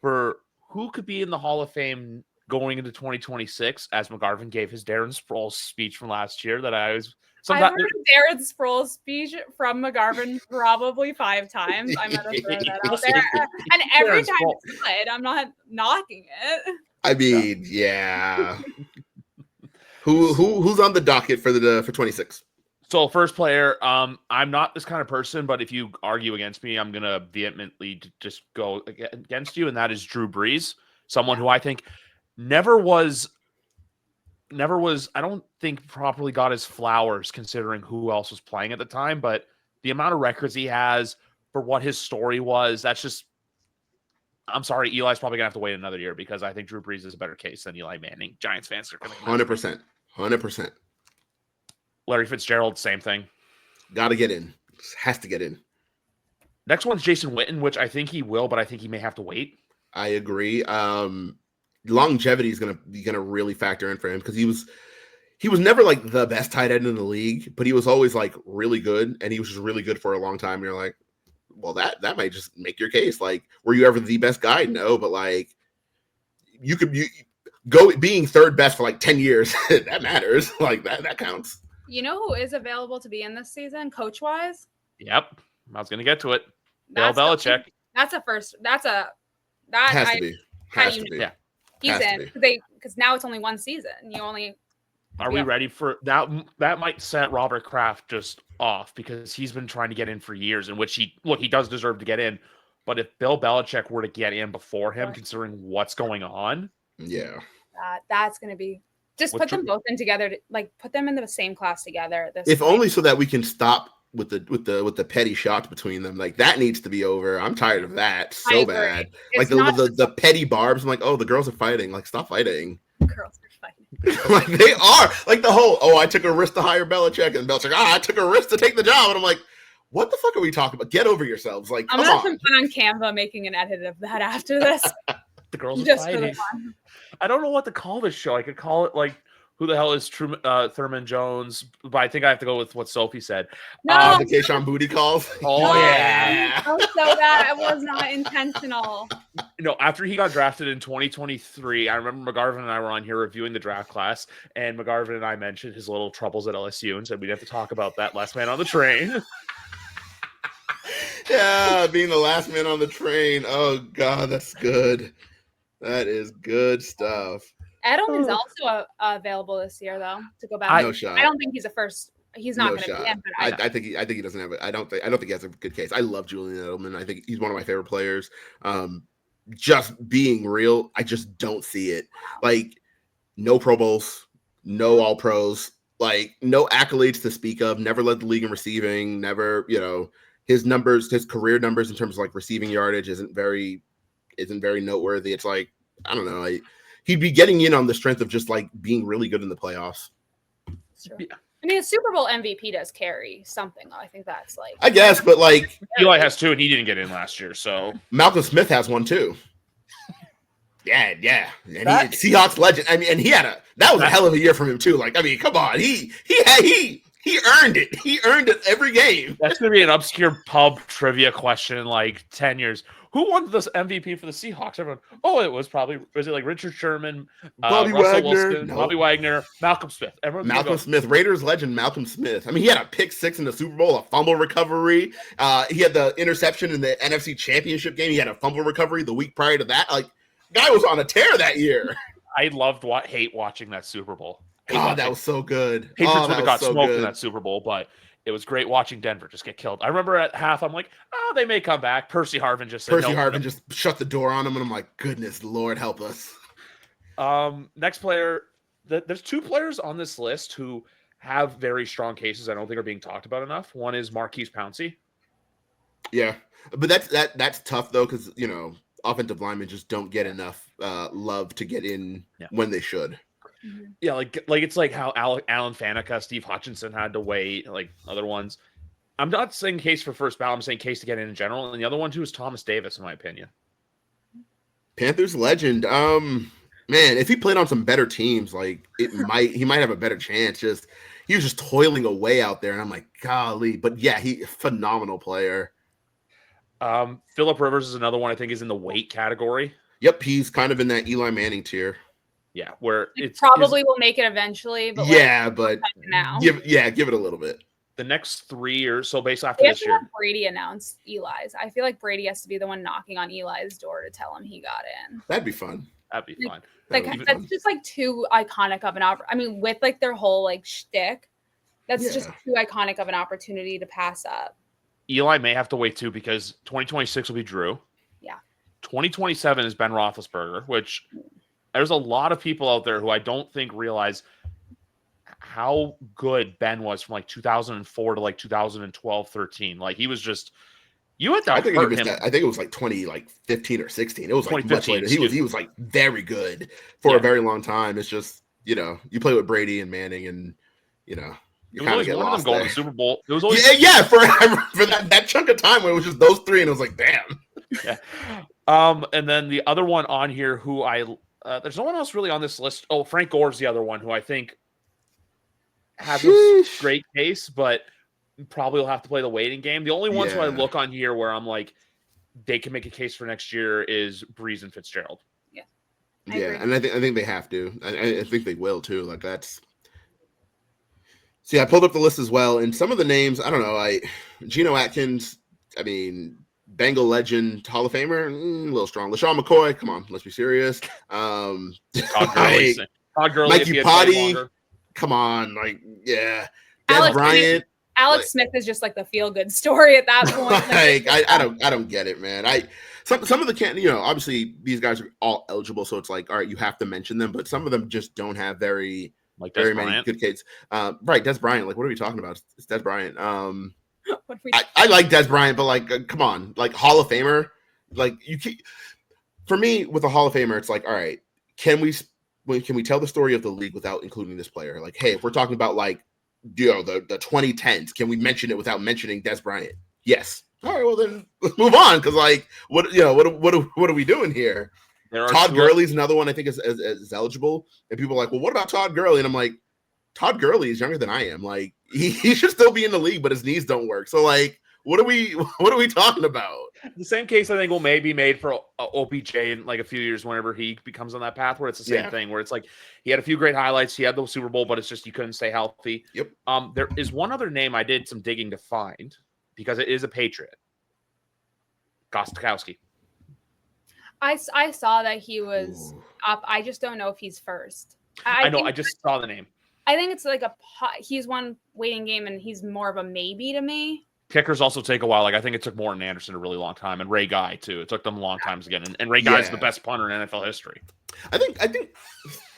for who could be in the Hall of Fame going into 2026, as McGarvin gave his Darren Sproles speech from last year that I was I've heard Darren Sproles speech from McGarvin probably 5 times. I'm gonna throw that out there. And every time it's good, I'm not knocking it. I mean, yeah. Who's on the docket for 26? So first player, I'm not this kind of person, but if you argue against me, I'm gonna vehemently just go against you, and that is Drew Brees, someone who I think never was. I don't think properly got his flowers considering who else was playing at the time, but the amount of records he has for what his story was, that's just. I'm sorry, Eli's probably gonna have to wait another year because I think Drew Brees is a better case than Eli Manning. Giants fans are gonna 100%. Larry Fitzgerald, same thing. Got to get in. Has to get in. Next one's Jason Witten, which I think he will, but I think he may have to wait. I agree. Longevity is gonna really factor in for him because he was never like the best tight end in the league, but he was always like really good, and he was just really good for a long time. And you're like, well, that might just make your case. Like, were you ever the best guy? No, but like, you go being third best for like 10 years. That matters. Like that counts. You know who is available to be in this season, coach-wise? Yep. I was going to get to it. Bill Belichick. That has to be. Has to be. Yeah. He's in because now it's only one season. Are we ready for that? That might set Robert Kraft just off because he's been trying to get in for years, in which he does deserve to get in. But if Bill Belichick were to get in before him, considering what's going on, yeah, that's going to be. Just put them both in together, put them in the same class together. If only so that we can stop with the petty shots between them. Like that needs to be over. I'm tired of that so bad. Like the petty barbs. I'm like, oh, the girls are fighting. Like, stop fighting. Girls are fighting. Like they are. Like the whole, I took a risk to hire Belichick, and Belichick, I took a risk to take the job, and I'm like, what the fuck are we talking about? Get over yourselves. Like, I'm gonna put on Canva making an edit of that after this. The girls are fighting. I don't know what to call this show. I could call it like, who the hell is Thurman Jones? But I think I have to go with what Sophie said. No, the Kayshon Boutte calls. Oh yeah. So that was not intentional. After he got drafted in 2023, I remember McGarvin and I were on here reviewing the draft class, and McGarvin and I mentioned his little troubles at LSU and said we'd have to talk about that last man on the train. Yeah, being the last man on the train. Oh God, that's good. That is good stuff. Edelman's also available this year, though. To go back, no shot. I don't think he's a first. He's not going to be in. But I think he doesn't have it. I don't think he has a good case. I love Julian Edelman. I think he's one of my favorite players. Just being real, I just don't see it. Like, no Pro Bowls, no All Pros, like no accolades to speak of. Never led the league in receiving. Never, his numbers, his career numbers in terms of like receiving yardage isn't very noteworthy. It's like, I don't know. He'd be getting in on the strength of just like being really good in the playoffs. Sure. Yeah. I mean, a Super Bowl MVP does carry something. I think that's like, I guess, but like Eli has 2 and he didn't get in last year. So Malcolm Smith has 1 too. Yeah. And Seahawks legend. I mean, and that was a hell of a year from him too. Like, I mean, come on. He earned it. He earned it every game. That's going to be an obscure pub trivia question in like 10 years. who won this MVP for the Seahawks? Everyone, was it like Richard Sherman, Bobby Russell Wagner, Wilson, no. Bobby Wagner, Malcolm Smith. Everyone's gonna Malcolm go, Smith, Raiders legend Malcolm Smith. I mean, he had a pick 6 in the Super Bowl, a fumble recovery. He had the interception in the NFC Championship game. He had a fumble recovery the week prior to that. Like, guy was on a tear that year. I hate watching that Super Bowl. That was so good. Patriots would that have got was so smoked in good. that Super Bowl, but it was great watching Denver just get killed. I remember at half, I'm like, they may come back. Percy Harvin just said, Harvin just shut the door on him, and I'm like, goodness, Lord, help us. Next player, there's 2 players on this list who have very strong cases I don't think are being talked about enough. One is Marquise Pouncey. Yeah, but that's tough, though, because, you know, offensive linemen just don't get enough love to get in when they should. Yeah, like it's like how Alan Faneca, Steve Hutchinson had to wait, like other ones. I'm not saying case for first ballot. I'm saying case to get in general. And the other one, too, is Thomas Davis, in my opinion. Panthers legend. Man, if he played on some better teams, like he might have a better chance. Just he was just toiling away out there, and I'm like, golly. But yeah, phenomenal player. Phillip Rivers is another one I think is in the weight category. Yep, he's kind of in that Eli Manning tier. Yeah, where it probably will make it eventually, but but now give it a little bit. The next 3 years, so based after this year, Brady announced Eli's. I feel like Brady has to be the one knocking on Eli's door to tell him he got in. That'd be fun. That'd be fun. Like that's just like too iconic of an I mean, with like their whole like shtick, that's just too iconic of an opportunity to pass up. Eli may have to wait too because 2026 will be Drew. Yeah. 2027 is Ben Roethlisberger, which there's a lot of people out there who I don't think realize how good Ben was from like 2004 to like 2012, 13. Like he was just you had to I think it was like 2015 or 16. It was like much later. He was like very good for a very long time. It's just, you know, you play with Brady and Manning and, you know, you kind of get lost. One of them going to the Super Bowl. It was always for that chunk of time where it was just those 3 and it was like, damn. Yeah. And then the other one on here who there's no one else really on this list. Oh, Frank Gore's the other one who I think has a great case, but probably will have to play the waiting game. The only ones who I look on here where I'm like, they can make a case for next year is Breeze and Fitzgerald. Yeah. And I think they have to. I think they will too. Like that's. See, I pulled up the list as well, and some of the names I don't know. Geno Atkins. I mean. Bengal legend, Hall of Famer, a little strong. LaShawn McCoy, come on, let's be serious. Todd Gurley, Mikey Potty, come on, like Des Bryant. Alex Smith is just like the feel-good story at that point. I don't get it, man. Some of the obviously these guys are all eligible, so it's like, all right, you have to mention them, but some of them just don't have very many good kids. Right, Des Bryant. Like, what are we talking about? It's Des Bryant. I like Des Bryant, but like, come on, like Hall of Famer, like you can. For me, with a Hall of Famer, it's like, all right, can we tell the story of the league without including this player? Like, hey, if we're talking about like, you know, the 2010s, can we mention it without mentioning Des Bryant? Yes. All right, well then let's move on because like, what are we doing here? Todd Gurley's another one I think is eligible, and people are like, well, what about Todd Gurley? And I'm like, Todd Gurley is younger than I am. Like he should still be in the league, but his knees don't work. So like, what are we talking about? The same case I think will maybe be made for OBJ in like a few years whenever he becomes on that path where it's the same thing where it's like he had a few great highlights. He had the Super Bowl, but it's just you couldn't stay healthy. Yep. There is one other name I did some digging to find because it is a Patriot. Gostkowski. I saw that he was up. I just don't know if he's first. I know. I just saw the name. I think it's like he's one waiting game, and he's more of a maybe to me. Kickers also take a while. Like I think it took Morton Anderson a really long time, and Ray Guy too. It took them a long time again. And Ray Guy is the best punter in NFL history. I think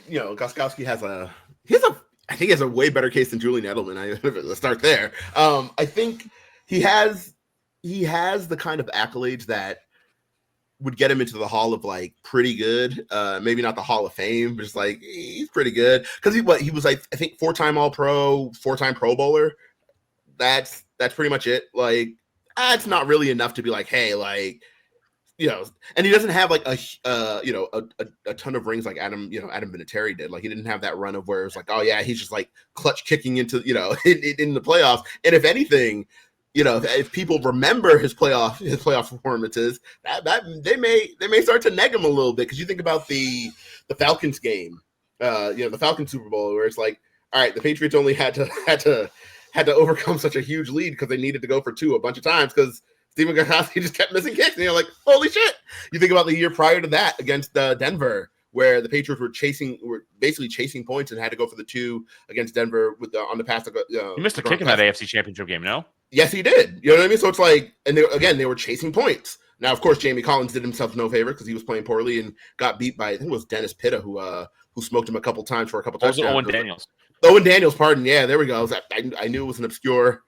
you know Gostkowski has a way better case than Julian Edelman. Let's start there. I think he has the kind of accolades that would get him into the Hall of like pretty good. Maybe not the Hall of Fame, but just like he's pretty good because he was like I think 4-time All-Pro, 4-time Pro Bowler. That's pretty much it. Like that's not really enough to be like, hey, like you know. And he doesn't have like a ton of rings like Adam Vinatieri did. Like he didn't have that run of where it's like, oh yeah, he's just like clutch kicking into in the playoffs. And if anything, if people remember his playoff performances, that they may start to neg him a little bit, because you think about the Falcons game, the Falcons Super Bowl, where it's like, all right, the Patriots only had to overcome such a huge lead because they needed to go for two a bunch of times because Stephen Gostkowski just kept missing kicks, and you're like, holy shit! You think about the year prior to that against Denver, where the Patriots were basically chasing points and had to go for the two against Denver on the pass. You missed a kick in that AFC Championship game, no? Yes, he did. You know what I mean? So it's like, and they were chasing points. Now, of course, Jamie Collins did himself no favor because he was playing poorly and got beat by, I think it was Dennis Pitta who smoked him a couple times for a couple touchdowns. Owen Daniels. Owen Daniels, pardon. Yeah, there we go. I knew it was an obscure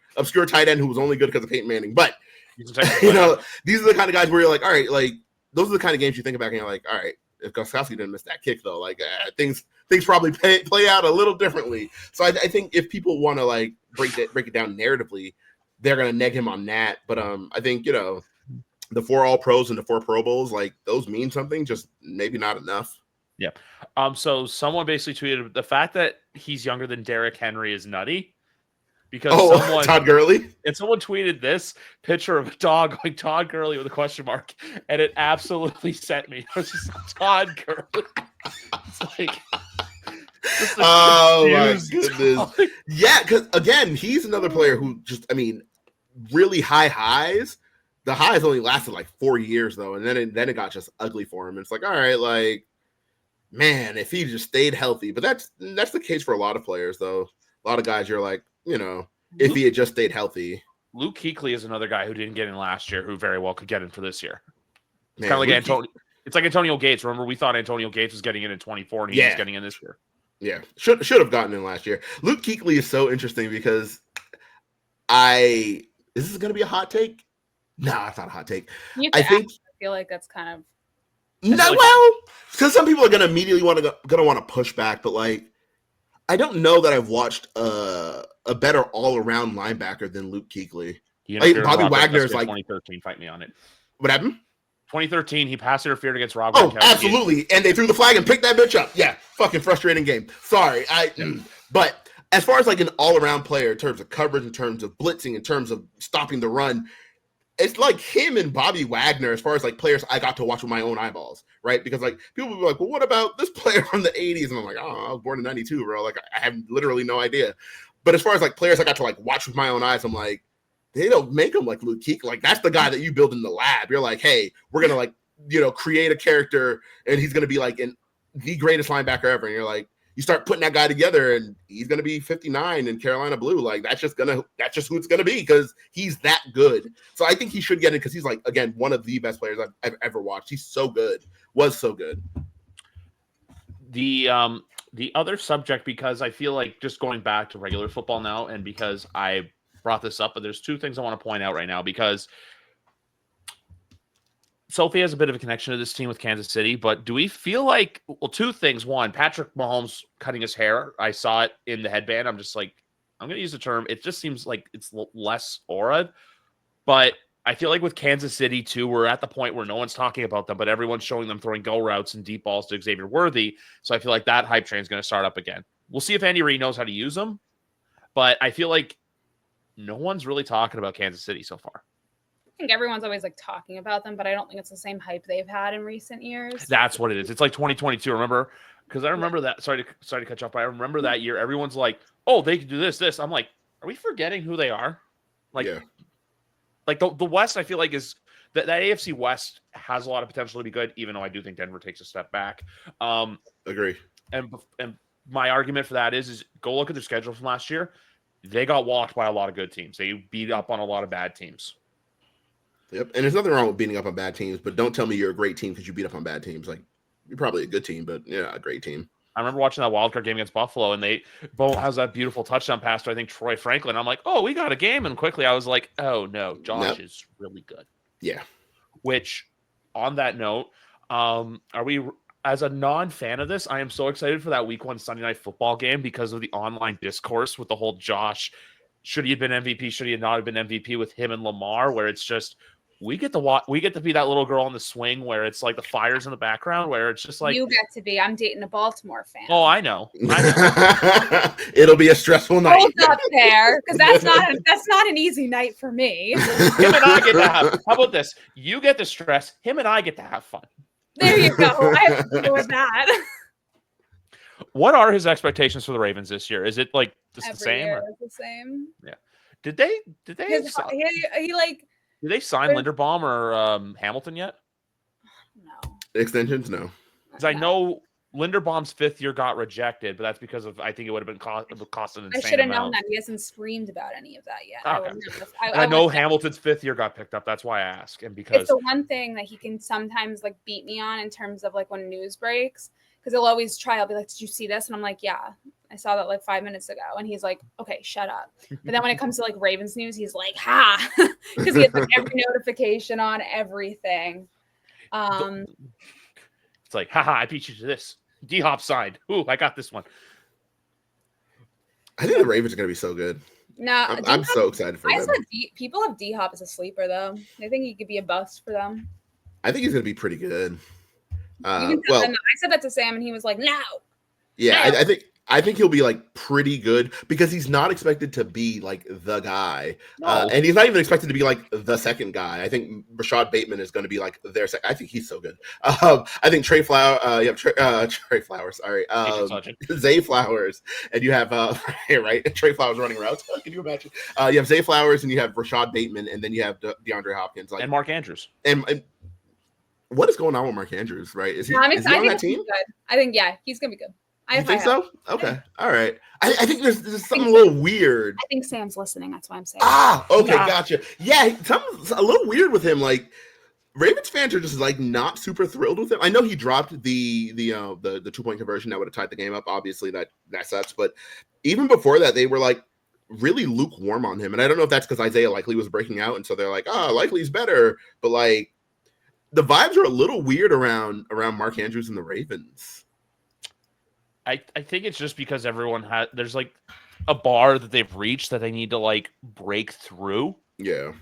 tight end who was only good because of Peyton Manning. But these are the kind of guys where you're like, all right, like those are the kind of games you think about and you're like, all right, if Gostkowski didn't miss that kick though, like things probably play out a little differently. So I think if people want to like break it down narratively, they're gonna neg him on that. But I think the 4 All-Pros and the 4 Pro Bowls, like those mean something, just maybe not enough. Yeah. So someone basically tweeted the fact that he's younger than Derrick Henry is nutty. Because Todd Gurley? And someone tweeted this picture of a dog going Todd Gurley with a question mark, and it absolutely sent me. It was just Todd Gurley. It's like, oh my goodness. Yeah, because again, he's another player who just, really high highs. The highs only lasted like 4 years though, and then it got just ugly for him. And it's like, all right, like, man, if he just stayed healthy. But that's the case for a lot of players though. A lot of guys, you're like, if he had just stayed healthy. Luke Kuechly is another guy who didn't get in last year, who very well could get in for this year. It's kind of like Antonio. It's like Antonio Gates. Remember, we thought Antonio Gates was getting in 24, and he was getting in this year. Yeah, should have gotten in last year. Luke Kuechly is so interesting because is this going to be a hot take? No, it's not a hot take. I feel like that's kind of because some people are going to immediately want to push back, but like, I don't know that I've watched a better all-around linebacker than Luke Kuechly. Bobby Wagner is like 2013. Fight me on it. What happened? 2013. He pass interfered against Rob. Oh, absolutely, and they threw the flag and picked that bitch up. Yeah, fucking frustrating game. Sorry, but as far as like an all-around player in terms of coverage, in terms of blitzing, in terms of stopping the run, it's like him and Bobby Wagner as far as like players I got to watch with my own eyeballs, right? Because like people will be like, well, what about this player from the 80s? And I'm like, oh, I was born in 92, bro. Like I have literally no idea. But as far as like players I got to like watch with my own eyes, I'm like, they don't make them like Luke Kuechly. Like that's the guy that you build in the lab. You're like, hey, we're going to like, create a character and he's going to be like the greatest linebacker ever. And you're like, you start putting that guy together and he's going to be 59 in Carolina blue. Like that's just who it's going to be because he's that good. So I think he should get it because he's like, again, one of the best players I've ever watched. He's so good, was so good. The other subject, because I feel like just going back to regular football now, and because I brought this up, but there's two things I want to point out right now because Sophie has a bit of a connection to this team with Kansas City, but do we feel like, well, two things. One, Patrick Mahomes cutting his hair. I saw it in the headband. I'm just like, I'm going to use the term. It just seems like it's less aura, but I feel like with Kansas City too, we're at the point where no one's talking about them, but everyone's showing them throwing go routes and deep balls to Xavier Worthy. So I feel like that hype train is going to start up again. We'll see if Andy Reid knows how to use them, but I feel like no one's really talking about Kansas City so far. I think everyone's always like talking about them, but I don't think it's the same hype they've had in recent years. That's what it is. It's like 2022. Remember? Because I remember that. Sorry to catch up. I remember that year. Everyone's like, "Oh, they can do this." I'm like, are we forgetting who they are? Like, yeah. Like the West, I feel like is that AFC West has a lot of potential to be good, even though I do think Denver takes a step back. Agree. And my argument for that is go look at their schedule from last year. They got walked by a lot of good teams. They beat up on a lot of bad teams. Yep, and there's nothing wrong with beating up on bad teams, but don't tell me you're a great team because you beat up on bad teams. Like, you're probably a good team, but you're not a great team. I remember watching that wildcard game against Buffalo, and Bo has that beautiful touchdown pass to, I think, Troy Franklin. I'm like, oh, we got a game. And quickly I was like, oh, no, Josh is really good. Yeah. Which, on that note, are we, as a non-fan of this, I am so excited for that week 1 Sunday night football game because of the online discourse with the whole Josh, should he have been MVP, should he have not have been MVP with him and Lamar, where it's just, we get to be that little girl on the swing where it's like the fires in the background, where it's just like you get to be. I'm dating a Baltimore fan. oh, I know. It'll be a stressful night. Hold up there, because that's not an easy night for me. Him and I get to have. How about this? You get the stress. Him and I get to have fun. There you go. I have to deal with that. What are his expectations for the Ravens this year? Is it like just Every the same? year Or? is the same. Yeah. Did they He like did they sign Linderbaum or Hamilton yet? no. Extensions, no. Because I know Linderbaum's 5th year got rejected, but that's because of I think it would have been cost an insane I should have amount. known that. He hasn't screamed about any of that yet. Okay. I know Hamilton's 5th year got picked up. That's why I ask. And because it's the one thing that he can sometimes like beat me on in terms of like when news breaks. Because he'll always try. I'll be like, "Did you see this?" And I'm like, "Yeah, I saw that like 5 minutes ago." And he's like, "Okay, shut up." But then when it comes to like Ravens news, he's like, "Ha," because he has like every notification on everything. It's like, haha, I beat you to this. D-Hop signed. Ooh, I got this one. I think the Ravens are going to be so good. No, I'm so excited for them. People have D-Hop as a sleeper, though. I think he could be a bust for them. I think he's going to be pretty good. I said that to Sam, and he was like, "No." Yeah, No. I think he'll be like pretty good because he's not expected to be like the guy, and he's not even expected to be like the second guy. I think Rashad Bateman is going to be like their second. I think he's so good. I think Trey Flowers. Sorry, Zay Flowers, and you have right Trey Flowers running routes. Can you imagine? You have Zay Flowers, and you have Rashad Bateman, and then you have DeAndre Hopkins, and Mark Andrews. And what is going on with Mark Andrews? Right? Is he on that team? I think he's gonna be good. You think so? Okay. All right. I think there's something a little weird. I think Sam's listening. That's why I'm saying. Okay. Gotcha. Yeah. Something's a little weird with him. Like, Ravens fans are just like not super thrilled with him. I know he dropped the 2-point conversion that would have tied the game up. Obviously, that sucks. But even before that, they were like really lukewarm on him. And I don't know if that's because Isaiah Likely was breaking out. And so they're like, Likely's better. But like, the vibes are a little weird around Mark Andrews and the Ravens. I think it's just because there's like a bar that they've reached that they need to like break through. Yeah.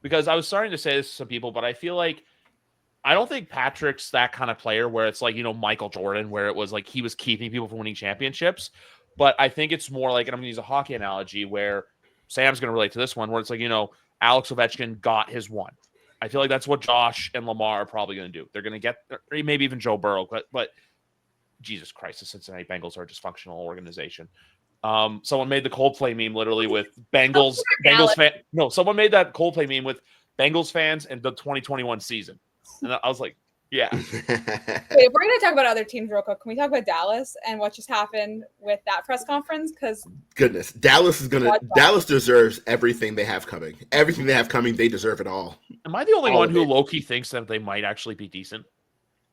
Because I was starting to say this to some people, but I feel like I don't think Patrick's that kind of player where it's like, Michael Jordan, where it was like he was keeping people from winning championships. But I think it's more like, and I'm going to use a hockey analogy where Sam's going to relate to this one, where it's like, Alex Ovechkin got his one. I feel like that's what Josh and Lamar are probably going to do. They're going to get, or maybe even Joe Burrow, but Jesus Christ, the Cincinnati Bengals are a dysfunctional organization. Someone made the Coldplay meme literally with Bengals fan. No, someone made that Coldplay meme with Bengals fans and the 2021 season. And I was like, yeah. Wait, if we're going to talk about other teams real quick, can we talk about Dallas and what just happened with that press conference? Because goodness, Dallas deserves everything they have coming. Everything they have coming, they deserve it all. Am I the only one who low-key thinks that they might actually be decent?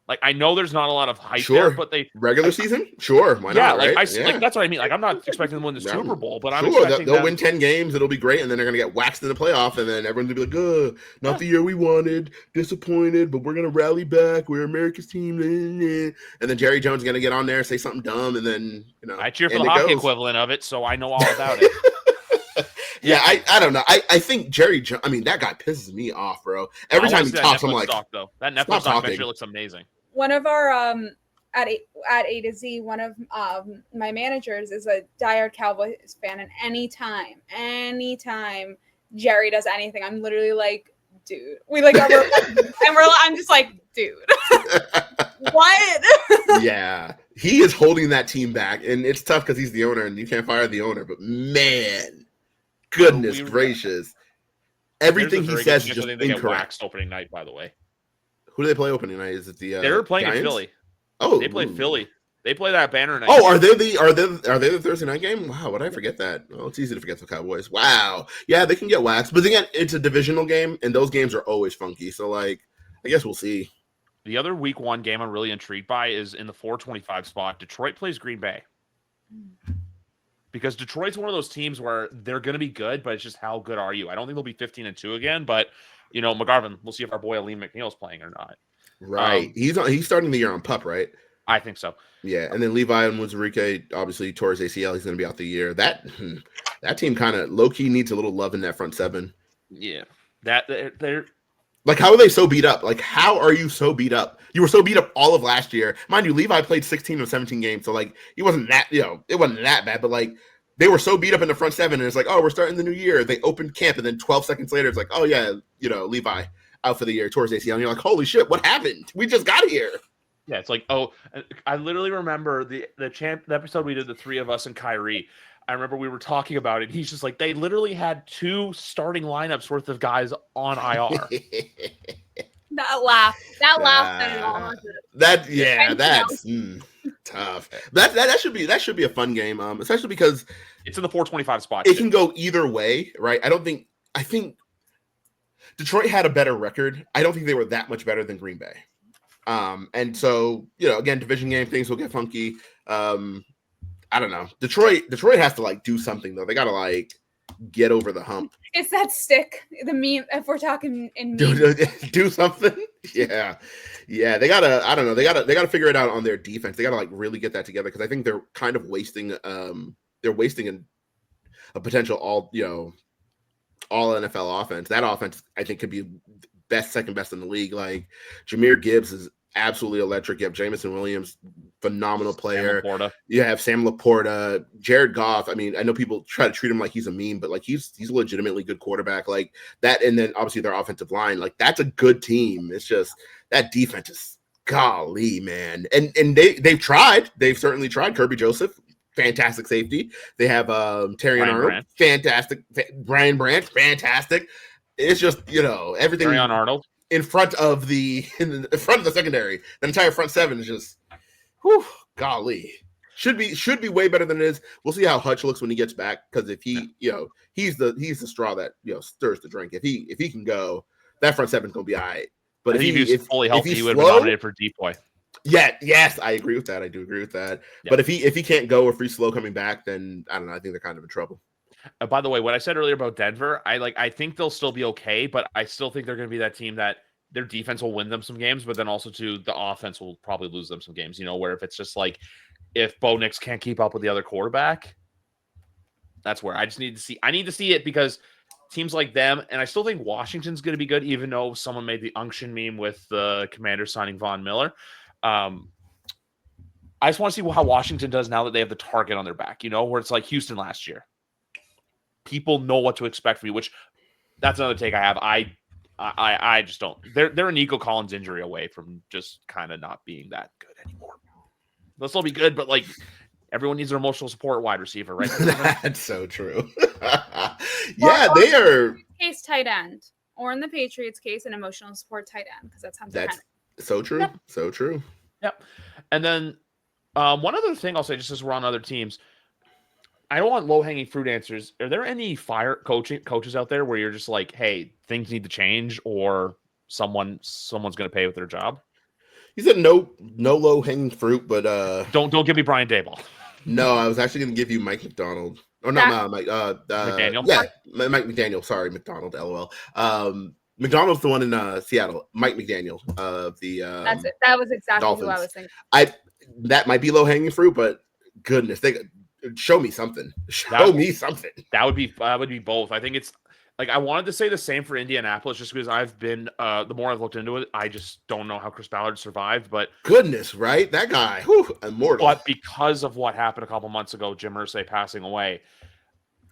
Like, I know there's not a lot of hype there, but regular season, sure, why not? Like right? like that's what I mean. Like, I'm not expecting them to win the Super Bowl, but I'm sure expecting they'll win 10 games. It'll be great, and then they're gonna get waxed in the playoff, and then everyone's gonna be like, not the year we wanted, disappointed, but we're gonna rally back. We're America's team, and then Jerry Jones is gonna get on there, say something dumb, and then I cheer for the hockey equivalent of it, so I know all about it. Yeah, I don't know. I think Jerry Jones. I mean, that guy pisses me off, bro. Every time he talks, I'm like, that Netflix documentary looks amazing. One of our at A to Z, one of my managers is a diehard Cowboys fan, and anytime Jerry does anything, I'm literally like, dude, I'm just like, dude, what? Yeah, he is holding that team back, and it's tough because he's the owner, and you can't fire the owner. But man, goodness gracious, everything he says is just incorrect. Waxed opening night, by the way. Who do they play opening night? Is it the they were playing Giants? in Philly. Oh, they play Philly. They play that banner night. Oh, are they the Thursday night game? Wow, why did I forget that? Well, it's easy to forget the Cowboys. Wow. Yeah, they can get waxed. But again, it's a divisional game, and those games are always funky. So, like, I guess we'll see. The other week 1 game I'm really intrigued by is in the 425 spot. Detroit plays Green Bay. Because Detroit's one of those teams where they're going to be good, but it's just how good are you? I don't think they'll be 15-2 again, but McGarvin, we'll see if our boy Aleem McNeil's playing or not. Right. He's starting the year on PUP, right? I think so. Yeah, and then Levi and Wuzurike obviously tore his ACL. He's going to be out the year. That team kind of low-key needs a little love in that front seven. Yeah. That they're Like, how are they so beat up? Like, how are you so beat up? You were so beat up all of last year. Mind you, Levi played 16 or 17 games, so, like, it wasn't that bad, but, like, they were so beat up in the front seven, and it's like, oh, we're starting the new year. They opened camp, and then 12 seconds later, it's like, oh, yeah, Levi out for the year towards ACL. And you're like, holy shit, what happened? We just got here. Yeah, it's like, oh, I literally remember the episode we did, the three of us and Kyrie. I remember we were talking about it. He's just like, they literally had 2 starting lineups worth of guys on IR. That laugh said it all. That's tough. That should be a fun game, especially because it's in the 425 spot. It can go either way, right? I think Detroit had a better record. I don't think they were that much better than Green Bay. And so, again, division game, things will get funky. I don't know. Detroit has to, like, do something, though. They got to, like, get over the hump. It's that stick, the meme, if we're talking in do something. Yeah. They gotta, I don't know. They gotta figure it out on their defense. They gotta, like, really get that together, because I think they're kind of wasting a potential all NFL offense. That offense, I think, could be second best in the league. Like, Jahmyr Gibbs is absolutely electric. You have Jameson Williams, phenomenal player. You have Sam Laporta, Jared Goff. I mean, I know people try to treat him like he's a meme, but, like, he's a legitimately good quarterback. Like that, and then obviously their offensive line. Like, that's a good team. It's just that defense is, golly, man. And they've tried. They've certainly tried. Kirby Joseph, fantastic safety. They have Terrion Arnold, fantastic. Brian Branch, fantastic. It's just, everything. Terrion Arnold. In front of the secondary, the entire front seven is just, golly, should be way better than it is. We'll see how Hutch looks when he gets back, because if he, he's the straw that stirs the drink. If he can go, that front seven's gonna be all right. But if he's fully healthy, he would have been nominated for Depoy. Yeah, yes, I agree with that. I do agree with that. Yep. But if he can't go, or if he's slow coming back, then I don't know. I think they're kind of in trouble. By the way, what I said earlier about Denver, I think they'll still be okay, but I still think they're going to be that team that their defense will win them some games, but then also the offense will probably lose them some games. Where if it's just like, if Bo Nix can't keep up with the other quarterback, that's where I just need to see. I need to see it, because teams like them, and I still think Washington's going to be good, even though someone made the unction meme with the Commanders signing Von Miller. I just want to see how Washington does now that they have the target on their back, where it's like Houston last year. People know what to expect from you, which that's another take I have. I just don't. They're an Nico Collins injury away from just kind of not being that good anymore. They'll still be good, but, like, everyone needs their emotional support wide receiver, right? That's so true. Yeah, they are. Case tight end, or in the Patriots case, an emotional support tight end, because that's Hunter Henry. So true. Yep. So true. Yep. And then one other thing I'll say, just as we're on other teams, I don't want low-hanging fruit answers. Are there any coaches out there where you're just like, hey, things need to change, or someone's going to pay with their job? You said no low-hanging fruit, but don't give me Brian Daboll. No, I was actually going to give you Mike McDonald. Or not Mike. McDaniel? Yeah, Mike McDaniel. Sorry, McDonald, LOL. McDonald's the one in Seattle. Mike McDaniel. That's it. That was exactly Dolphins. who I was thinking. That might be low-hanging fruit, but goodness, show me something. Me something. That would be both. I think it's like, I wanted to say the same for Indianapolis, just because I've been the more I've looked into it, I just don't know how Chris Ballard survived. But goodness, right? That guy, immortal. But because of what happened a couple months ago, Jim Irsay passing away.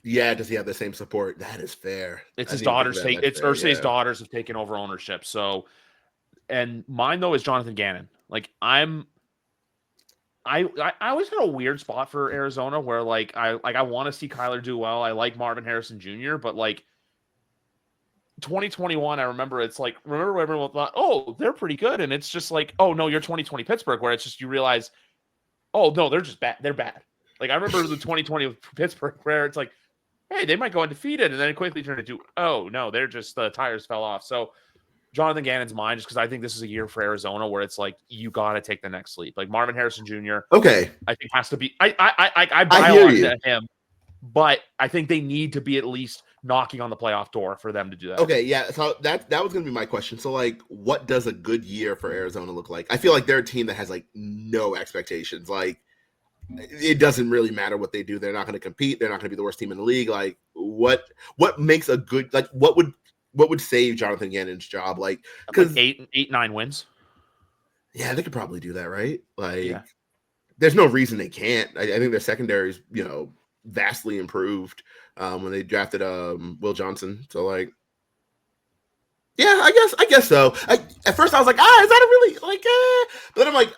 Yeah, does he have the same support? That is fair. It's his daughters. It's Irsay's daughters have taken over ownership. So, and mine though is Jonathan Gannon. Like, I always got a weird spot for Arizona where, like, I want to see Kyler do well. I like Marvin Harrison Jr., but, like, 2021, I remember everyone thought, oh, they're pretty good. And it's just like, oh, no, you're 2020 Pittsburgh, where it's just, you realize, oh, no, they're just bad. They're bad. Like, I remember the 2020 with Pittsburgh, where it's like, hey, they might go undefeated, and then it quickly turned into, oh, no, they're just, the tires fell off. So Jonathan Gannon's mine, just because I think this is a year for Arizona where it's like, you got to take the next leap. Like, Marvin Harrison Jr., okay, I think has to be, I buy on to him, but I think they need to be at least knocking on the playoff door for them to do that. Okay, yeah, so that was going to be my question. So, like, what does a good year for Arizona look like? I feel like they're a team that has, like, no expectations. Like, it doesn't really matter what they do. They're not going to compete. They're not going to be the worst team in the league. Like, what makes a good, like, what would what would save Jonathan Gannon's job? Like, Like because 9 wins. yeah, they could probably do that, right? Like, Yeah. there's no reason they can't. I think their secondary is, vastly improved when they drafted Will Johnson. So like, yeah, I guess so. At first I was like, is that a really like? But then I'm like,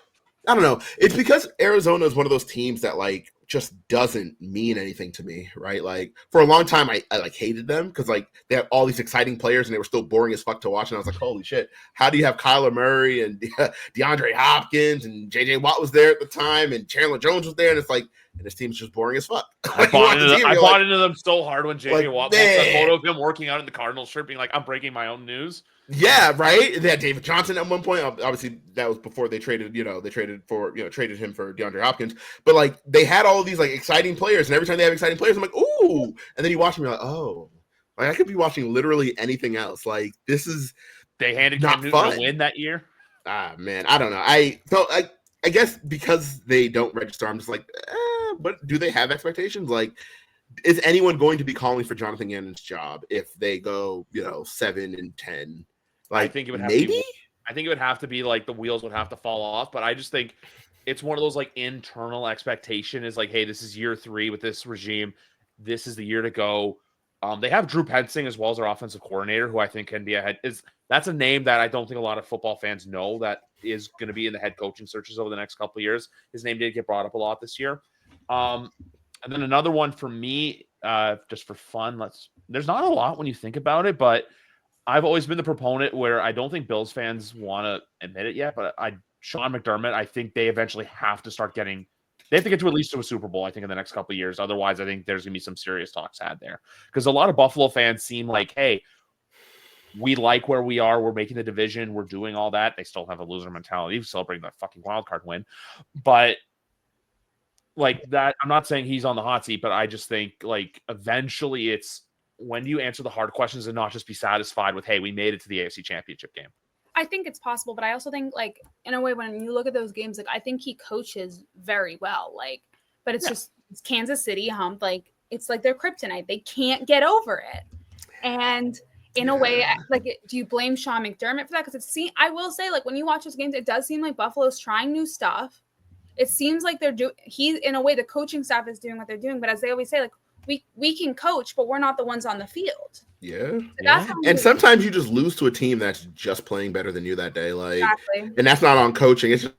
I don't know. It's because Arizona is one of those teams that like just doesn't mean anything to me, right? Like for a long time, I like hated them because like they have all these exciting players and they were still boring as fuck to watch. And I was like, holy shit, how do you have Kyler Murray and DeAndre Hopkins and JJ Watt was there at the time and Chandler Jones was there, and it's like, and this team's just boring as fuck. I bought into them so hard when JJ Watt posted a photo of him working out in the Cardinals shirt, being like, I'm breaking my own news. Yeah, right. They had David Johnson at one point. Obviously, that was before they traded. Traded him for DeAndre Hopkins. But like, they had all of these like exciting players, and every time they have exciting players, I'm like, ooh. And then you watch them, you're like, oh, like I could be watching literally anything else. Like this is they handed not Cam fun. Newton a win that year. Man, I don't know. I guess because they don't register, I'm just like, but do they have expectations? Like, is anyone going to be calling for Jonathan Gannon's job if they go 7-10? Like, I think it would have to be like the wheels would have to fall off, but I just think it's one of those like internal expectation is like, hey, this is year 3 with this regime. This is the year to go. They have Drew Pensing as well as their offensive coordinator, who I think can be ahead. That's a name that I don't think a lot of football fans know that is going to be in the head coaching searches over the next couple of years. His name did get brought up a lot this year. And then another one for me, just for fun, there's not a lot when you think about it, but I've always been the proponent where I don't think Bills fans want to admit it yet, but Sean McDermott, I think they eventually have to start getting – they have to get to at least to a Super Bowl, I think, in the next couple of years. Otherwise, I think there's going to be some serious talks had there. Because a lot of Buffalo fans seem like, hey, we like where we are. We're making the division. We're doing all that. They still have a loser mentality, celebrating that fucking wild card win. But like that, I'm not saying he's on the hot seat, but I just think like eventually it's – when do you answer the hard questions and not just be satisfied with, hey, we made it to the AFC Championship game? I think it's possible, but I also think, like, in a way, when you look at those games, like, I think he coaches very well. Like, but it's Kansas City hump. Like, it's like their kryptonite. They can't get over it. And in a way, like, do you blame Sean McDermott for that? Because I will say, like, when you watch those games, it does seem like Buffalo's trying new stuff. It seems like in a way, the coaching staff is doing what they're doing. But as they always say, like, we can coach, but we're not the ones on the field. Yeah. And sometimes you just lose to a team that's just playing better than you that day. Like, exactly. And that's not on coaching. It's just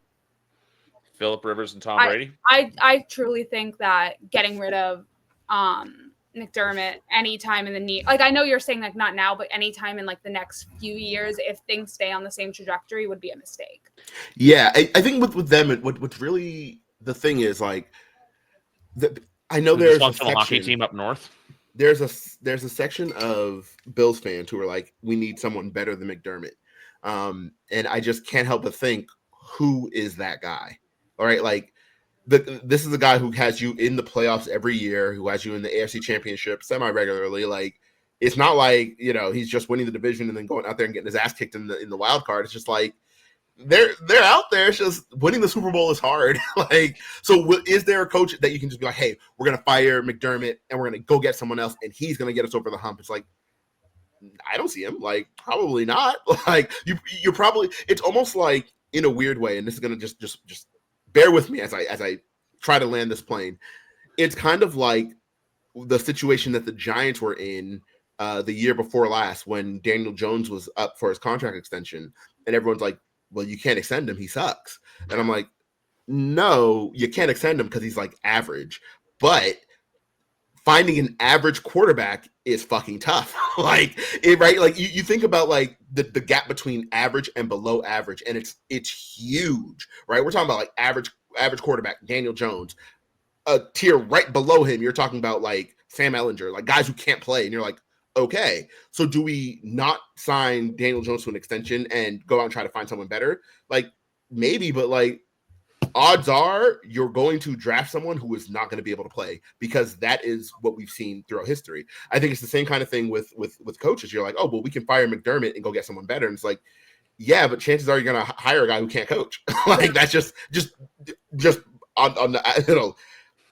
Phillip Rivers and Tom Brady. I truly think that getting rid of McDermott anytime in the like, I know you're saying like not now, but anytime in like the next few years, if things stay on the same trajectory, would be a mistake. Yeah, I think with them, what's really the thing is like I know there's a section, hockey team up north. There's a section of Bills fans who are like, we need someone better than McDermott, and I just can't help but think, who is that guy? All right, like this is a guy who has you in the playoffs every year, who has you in the AFC Championship semi-regularly. Like, it's not like he's just winning the division and then going out there and getting his ass kicked in the wild card. It's just like they're out there. It's just winning the Super Bowl is hard. Like, so is there a coach that you can just be like, hey, we're gonna fire McDermott and we're gonna go get someone else and he's gonna get us over the hump? It's like, I don't see him. Like, probably not. Like, you probably, it's almost like, in a weird way, and this is gonna just bear with me as I try to land this plane. It's kind of like the situation that the Giants were in the year before last when Daniel Jones was up for his contract extension, and everyone's like, well, you can't extend him. He sucks. And I'm like, no, you can't extend him because he's like average. But finding an average quarterback is fucking tough. Like, right? Like you think about like the gap between average and below average, and it's huge, right? We're talking about like average quarterback, Daniel Jones. A tier right below him, you're talking about like Sam Ehlinger, like guys who can't play, and you're like, okay, so do we not sign Daniel Jones to an extension and go out and try to find someone better? Like, maybe, but like, odds are you're going to draft someone who is not going to be able to play, because that is what we've seen throughout history. I think it's the same kind of thing with coaches. You're like, oh, well, we can fire McDermott and go get someone better. And it's like, yeah, but chances are you're going to hire a guy who can't coach. Like, that's just on the,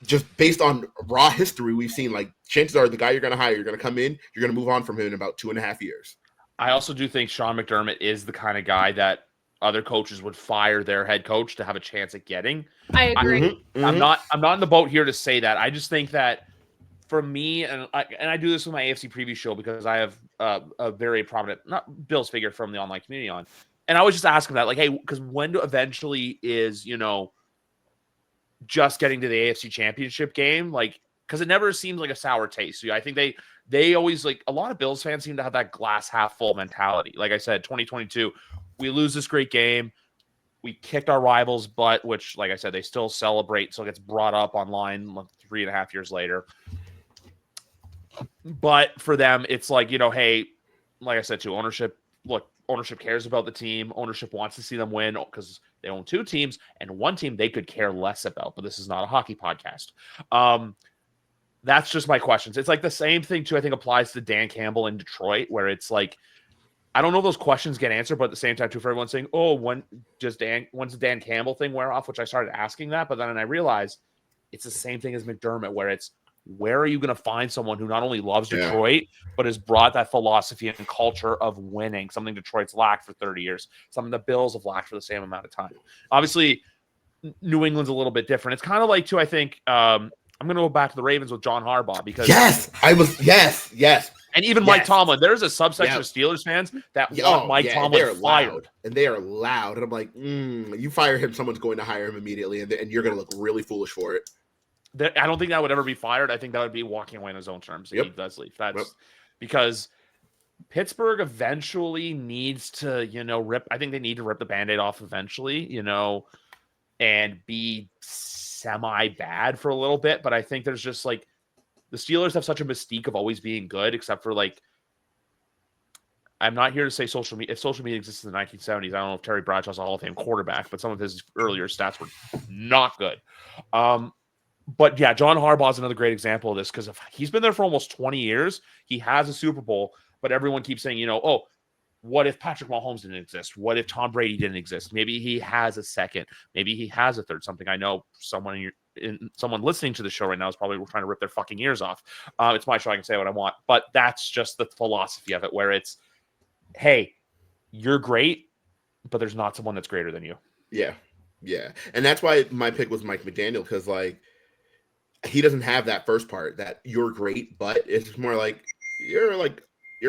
just based on raw history, we've seen like chances are the guy you're going to hire, you're going to come in, you're going to move on from him in about 2.5 years. I also do think Sean McDermott is the kind of guy that other coaches would fire their head coach to have a chance at getting. I agree. I'm not in the boat here to say that. I just think that for me, and I do this with my AFC preview show because I have a very prominent, not Bill's figure from the online community on. And I always just ask him that, like, hey, because when eventually is, just getting to the AFC championship game, like, because it never seems like a sour taste. So I think they always, like, a lot of Bills fans seem to have that glass half full mentality. Like I said, 2022, we lose this great game. We kicked our rivals' butt, which, like I said, they still celebrate. So it gets brought up online 3.5 years later. But for them, it's like, hey, like I said, to ownership, look, ownership cares about the team. Ownership wants to see them win because they own two teams, and one team they could care less about. But this is not a hockey podcast. That's just my questions. It's like the same thing, too, I think applies to Dan Campbell in Detroit, where it's like, I don't know if those questions get answered, but at the same time, too, for everyone saying, oh, when's the Dan Campbell thing wear off, which I started asking that. But then I realized it's the same thing as McDermott, where it's, where are you going to find someone who not only loves Detroit, but has brought that philosophy and culture of winning, something Detroit's lacked for 30 years, something the Bills have lacked for the same amount of time. Obviously, New England's a little bit different. It's kind of like, too, I think, I'm going to go back to the Ravens with John Harbaugh because yes. And even Mike Tomlin, there's a subsection of Steelers fans that want Mike Tomlin fired. And they are loud. And I'm like, you fire him, someone's going to hire him immediately, and you're going to look really foolish for it. I don't think that would ever be fired. I think that would be walking away on his own terms if he does leave. That's because Pittsburgh eventually needs to, rip. I think they need to rip the Band-Aid off eventually, and be semi-bad for a little bit. But I think there's just like, the Steelers have such a mystique of always being good, except for like, I'm not here to say social media. If social media existed in the 1970s, I don't know if Terry Bradshaw's a Hall of Fame quarterback, but some of his earlier stats were not good. But yeah, John Harbaugh is another great example of this because he's been there for almost 20 years. He has a Super Bowl, but everyone keeps saying, oh, what if Patrick Mahomes didn't exist? What if Tom Brady didn't exist? Maybe he has a second. Maybe he has a third. Something I know someone listening to the show right now is probably trying to rip their fucking ears off. It's my show. I can say what I want, but that's just the philosophy of it, where it's, hey, you're great, but there's not someone that's greater than you. Yeah. And that's why my pick was Mike McDaniel, because like, he doesn't have that first part that you're great, but it's more like you're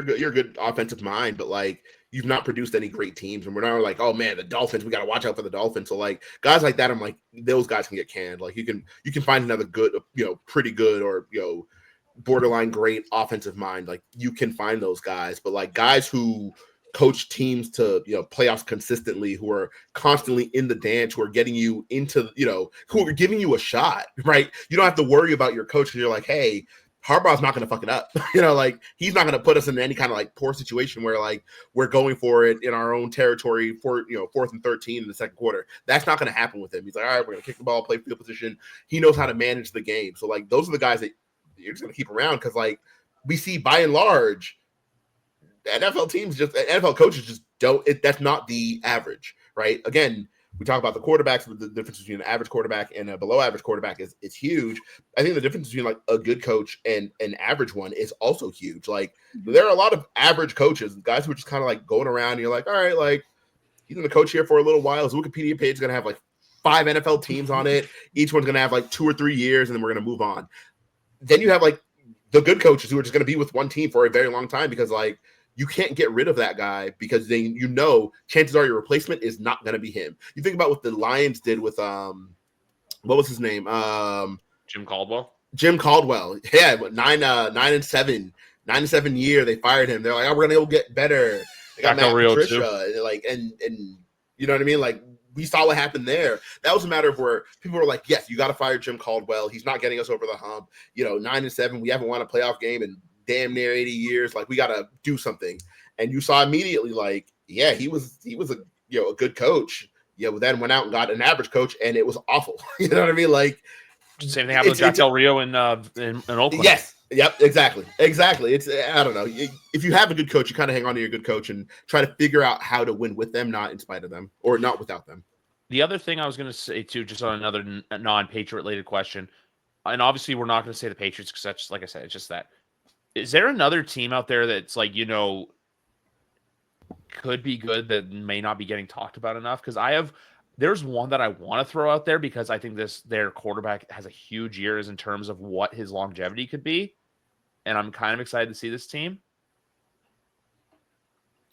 good. You're a good offensive mind, but like you've not produced any great teams. And we're not like, oh man, the Dolphins, we got to watch out for the Dolphins. So like guys like that, I'm like, those guys can get canned. Like you can find another good, pretty good or, borderline great offensive mind. Like you can find those guys, but like guys who coach teams to, playoffs consistently, who are constantly in the dance, who are getting you into, who are giving you a shot, right? You don't have to worry about your coach because you're like, hey, Harbaugh's not going to fuck it up. Like he's not going to put us in any kind of like poor situation where like we're going for it in our own territory for, 4th and 13 in the second quarter. That's not going to happen with him. He's like, all right, we're going to kick the ball, play field position. He knows how to manage the game. So like those are the guys that you're just going to keep around because like we see by and large, NFL coaches just don't. That's not the average, right? Again, we talk about the quarterbacks, but the difference between an average quarterback and a below average quarterback is huge. I think the difference between like a good coach and an average one is also huge. Like there are a lot of average coaches, guys who are just kind of like going around. And you're like, all right, like he's going to coach here for a little while. His Wikipedia page is going to have like 5 NFL teams on it. Each one's going to have like 2 or 3 years, and then we're going to move on. Then you have like the good coaches who are just going to be with one team for a very long time because like, you can't get rid of that guy because then chances are your replacement is not going to be him. You think about what the Lions did with what was his name? Jim Caldwell. Yeah, 9-7 year they fired him. They're like, oh, we're gonna go get better. They got Matt Patricia, like and you know what I mean? Like we saw what happened there. That was a matter of where people were like, yes, you got to fire Jim Caldwell. He's not getting us over the hump. 9-7. We haven't won a playoff game in damn near 80 years. Like we got to do something. And you saw immediately, like, yeah, he was a good coach. Yeah, but then went out and got an average coach, and it was awful. You know what I mean? Like same thing happened with Jack Del Rio in Oakland. Yes. Yep. Exactly. It's I don't know. If you have a good coach, you kind of hang on to your good coach and try to figure out how to win with them, not in spite of them or not without them. The other thing I was going to say too, just on another non-Patriot related question, and obviously we're not going to say the Patriots because that's, like I said, it's just that. Is there another team out there that's like, could be good that may not be getting talked about enough. Because there's one that I want to throw out there because I think their quarterback has a huge years in terms of what his longevity could be. And I'm kind of excited to see this team.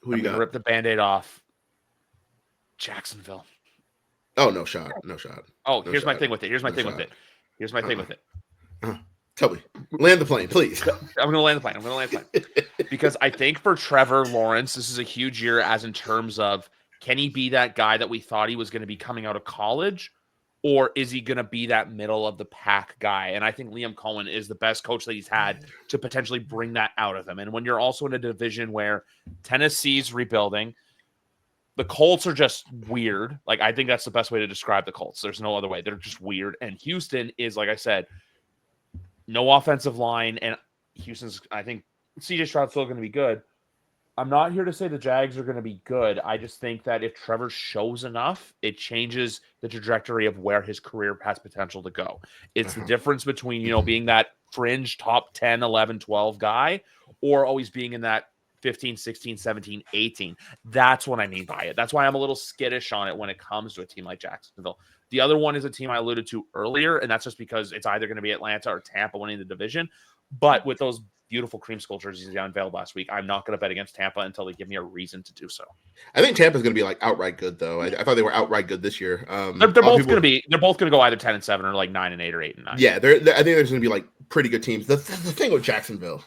Who you got? Rip the Band-Aid off. Jacksonville. Oh, no shot. No shot. Oh, no here's shot. my thing with it. Here's my thing shot. with it. Here's my thing with it. Tell me. Land the plane, please. I'm going to land the plane. Because I think for Trevor Lawrence, this is a huge year as in terms of, can he be that guy that we thought he was going to be coming out of college? Or is he going to be that middle of the pack guy? And I think Liam Cohen is the best coach that he's had to potentially bring that out of him. And when you're also in a division where Tennessee's rebuilding, the Colts are just weird. Like, I think that's the best way to describe the Colts. There's no other way. They're just weird. And Houston is, like I said, no offensive line. And Houston's, I think CJ Stroud's still going to be good. I'm not here to say the Jags are going to be good. I just think that if Trevor shows enough, it changes the trajectory of where his career has potential to go. It's the difference between, being that fringe top 10, 11, 12 guy or always being in that 15, 16, 17, 18. That's what I mean by it. That's why I'm a little skittish on it when it comes to a team like Jacksonville. The other one is a team I alluded to earlier, and that's just because it's either going to be Atlanta or Tampa winning the division. But with those beautiful creamsicle jerseys they unveiled last week, I'm not going to bet against Tampa until they give me a reason to do so. I think Tampa's going to be like outright good, though. I thought they were outright good this year. They're both going to go either 10-7 or like 9-8 or 8-9. Yeah, I think there's going to be like pretty good teams. The thing with Jacksonville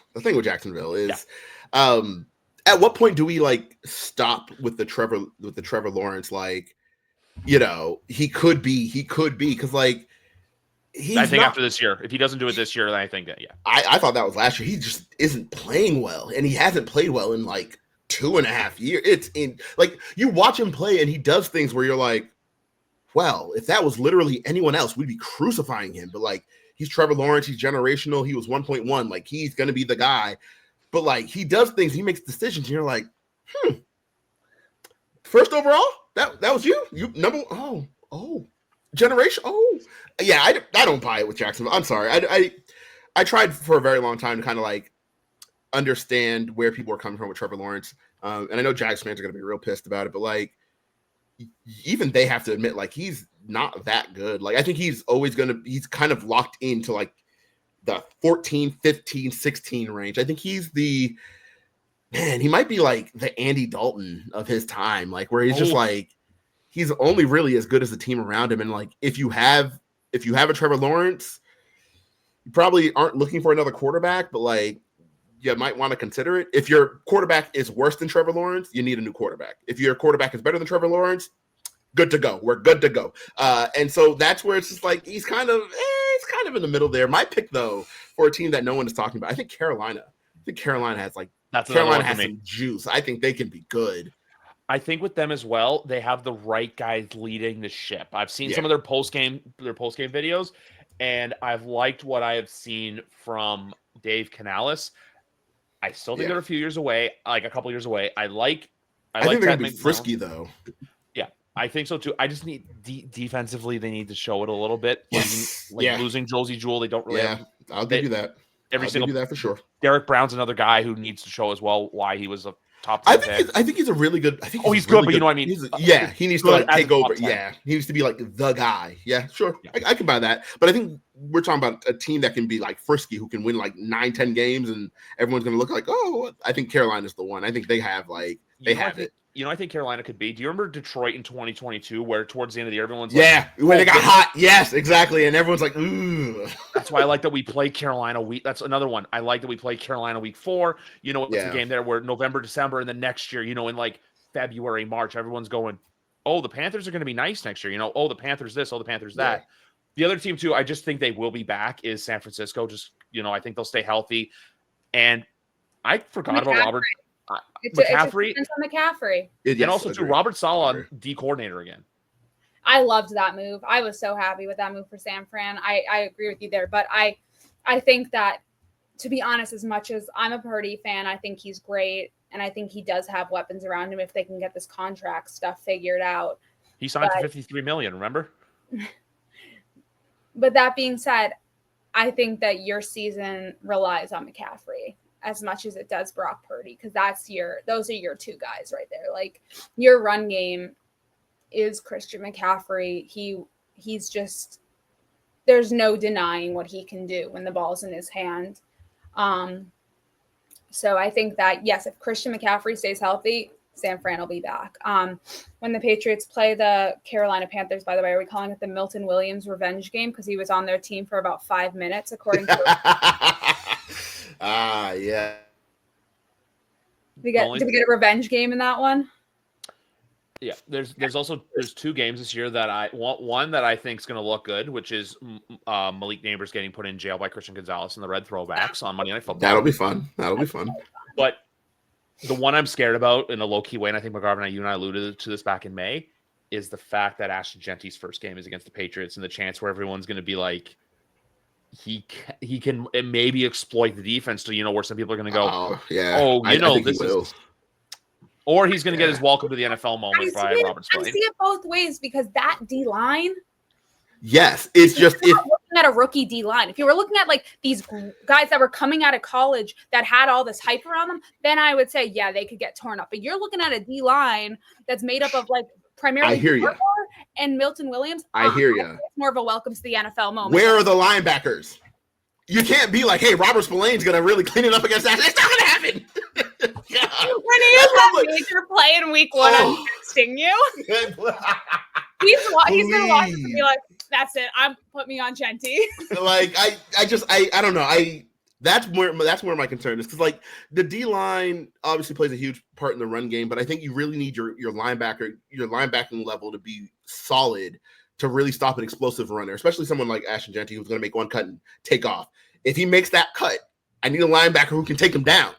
is, at what point do we like stop with the Trevor Lawrence? Like, he could be because like. I think after this year, if he doesn't do it this year, then I think that, I thought that was last year. He just isn't playing well, and he hasn't played well in like 2.5 years. It's in like you watch him play, and he does things where you're like, well, if that was literally anyone else, we'd be crucifying him. But like, he's Trevor Lawrence, he's generational. He was 1.1, like he's gonna be the guy. But like, he does things, he makes decisions, and you're like, first overall, that was you number generation. Oh, yeah, I don't buy it with Jacksonville. I'm sorry. I tried for a very long time to kind of like understand where people are coming from with Trevor Lawrence. And I know Jags fans are going to be real pissed about it, but like even they have to admit like he's not that good. Like I think he's kind of locked into like the 14, 15, 16 range. I think he's he might be like the Andy Dalton of his time, like where he's just like, he's only really as good as the team around him. And like, if you have a Trevor Lawrence, you probably aren't looking for another quarterback, but like, you might want to consider it. If your quarterback is worse than Trevor Lawrence, you need a new quarterback. If your quarterback is better than Trevor Lawrence, good to go. We're good to go. And so that's where it's just like, he's kind of in the middle there. My pick though, for a team that no one is talking about, I think Carolina has like, Carolina has some juice. I think they can be good. I think with them as well, they have the right guys leading the ship. I've seen some of their post-game videos, and I've liked what I have seen from Dave Canales. I still think they're a few years away, like a couple years away. I think they're going to be frisky, though. Yeah, I think so, too. I just need defensively, they need to show it a little bit. Yes. Losing Josie Jewell, they don't really have. I'll give you that. I'll give you that for sure. Derek Brown's another guy who needs to show as well why he was a top 10 I think he's a really good. I think he's good, but you know what I mean. He needs to like take over. Yeah, he needs to be like the guy. Yeah, sure, I can buy that. But I think we're talking about a team that can be like frisky, who can win like 9-10 games, and everyone's going to look like, oh, I think Carolina's the one. I think they have like it. You know, I think Carolina could be. Do you remember Detroit in 2022, where towards the end of the year, everyone's when they got hot. Yes, exactly, and everyone's like, ooh. That's why I like that we play Carolina week. That's another one. I like that we play Carolina week 4. You know, it's a game there where November, December, and then next year, you know, in like February, March, everyone's going, oh, the Panthers are going to be nice next year. You know, oh, the Panthers this, oh, the Panthers that. Yeah. The other team too, I just think they will be back, is San Francisco. Just, you know, I think they'll stay healthy. And I forgot about Robert. McCaffrey. It depends on McCaffrey. And also, too, Robert Saleh, D coordinator again. I loved that move. I was so happy with that move for San Fran. I agree with you there. But I think that, to be honest, as much as I'm a Purdy fan, I think he's great. And I think he does have weapons around him if they can get this contract stuff figured out. He signed for $53 million, remember? But that being said, I think that your season relies on McCaffrey. as much as it does Brock Purdy, because those are your two guys right there. Like, your run game is Christian McCaffrey. He's just, there's no denying what he can do when the ball's in his hand. So I think that, yes, if Christian McCaffrey stays healthy, San Fran will be back. When the Patriots play the Carolina Panthers, by the way, are we calling it the Milton Williams revenge game? Because he was on their team for about 5 minutes, according to yeah. Did we get a revenge game in that one? Yeah, there's two games this year that I want. One that I think is going to look good, which is Malik Neighbors getting put in jail by Christian Gonzalez and the Red Throwbacks on Monday Night Football. That'll be fun. But the one I'm scared about in a low-key way, and I think McGarvin, you and I alluded to this back in May, is the fact that Ashton Genty's first game is against the Patriots, and the chance where everyone's going to be like, he can maybe exploit the defense to, where some people are going to go, this is, or he's going to get his welcome to the NFL moment by Robert Spillane. I see it both ways, because that D-line. Yes, it's just looking at a rookie D-line. If you were looking at like these guys that were coming out of college that had all this hype around them, then I would say, yeah, they could get torn up. But you're looking at a D-line that's made up of like primarily and Milton Williams. I hear you. It's more of a welcome to the NFL moment. Where are the linebackers? You can't be like, hey, Robert Spillane's going to really clean it up against that. It's not going to happen. When he is that major play in week 1, I'm texting you. He's going to watch it and be like, that's it. Put me on Genty. Like, I don't know. That's where my concern is, because like the D line obviously plays a huge part in the run game, but I think you really need your linebacking level to be solid to really stop an explosive runner, especially someone like Ashton Genty who's going to make one cut and take off. If he makes that cut, I need a linebacker who can take him down,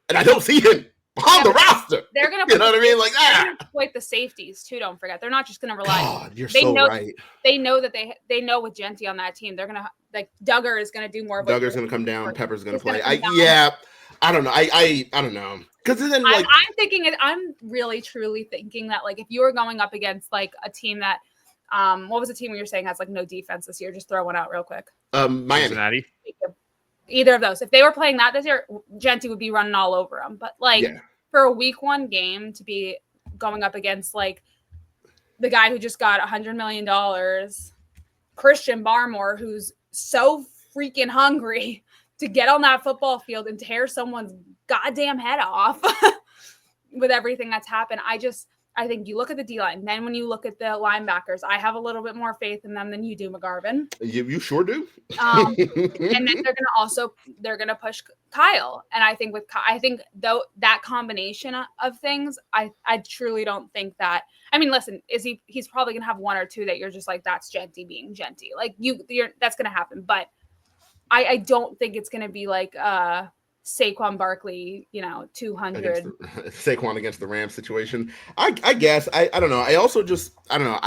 and I don't see him on the roster. They're going to, you know what I mean? Like that. Exploit the safeties too. Don't forget, they're not just going to rely. God, you're so right. They know that they know with Genty on that team, they're going to like Duggar is going to do more. Duggar's going to come down. Pepper's going to play. I don't know. I don't know, because then like I'm really truly thinking that like if you were going up against like a team that what was the team we were saying has like no defense this year? Just throw one out real quick. Miami. Cincinnati. Either of those. If they were playing that this year, Genty would be running all over them. But like for a week 1 game to be going up against like the guy who just got $100 million, Christian Barmore, who's so freaking hungry to get on that football field and tear someone's goddamn head off with everything that's happened. I think you look at the D-line. Then when you look at the linebackers, I have a little bit more faith in them than you do, McGarvin. You sure do. And then they're gonna push Kyle. And I think though that combination of things, I truly don't think that. I mean, listen, he's probably gonna have 1 or 2 that you're just like, that's Genty being Genty. Like that's gonna happen. But I don't think it's gonna be like Saquon Barkley, 200. Saquon against the Rams situation. I guess. I don't know. I don't know.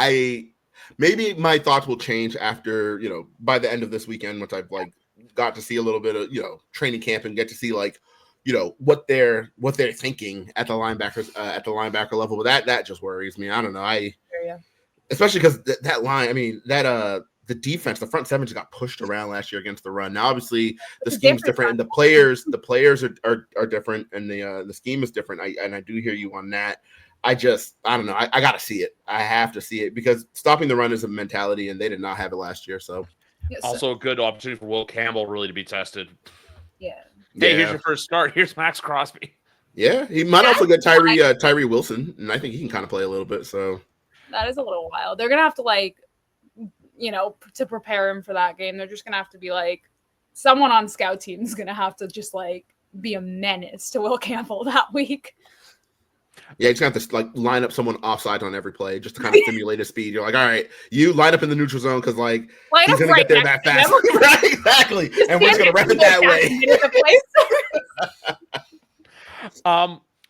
Maybe my thoughts will change after, by the end of this weekend, once I've like got to see a little bit of, training camp and get to see like, what they're thinking at the linebacker level. But that just worries me. I don't know. Especially because that line, I mean, the defense, the front seven just got pushed around last year against the run. Now, obviously, the scheme's different, and the players are different, and the scheme is different. I do hear you on that. I don't know. I got to see it. I have to see it, because stopping the run is a mentality, and they did not have it last year. So, also a good opportunity for Will Campbell really to be tested. Yeah. Hey, here's your first start. Here's Max Crosby. Yeah, he might also get Tyree Wilson, and I think he can kind of play a little bit. So that is a little wild. They're gonna have to to prepare him for that game. They're just gonna have to be like, someone on scout team is gonna have to just like be a menace to Will Campbell that week. Yeah, you just have to like line up someone offside on every play just to kind of simulate his speed. You're like, all right, you line up in the neutral zone because like he's gonna get there that fast. Right, exactly. And we're just gonna rep it that way.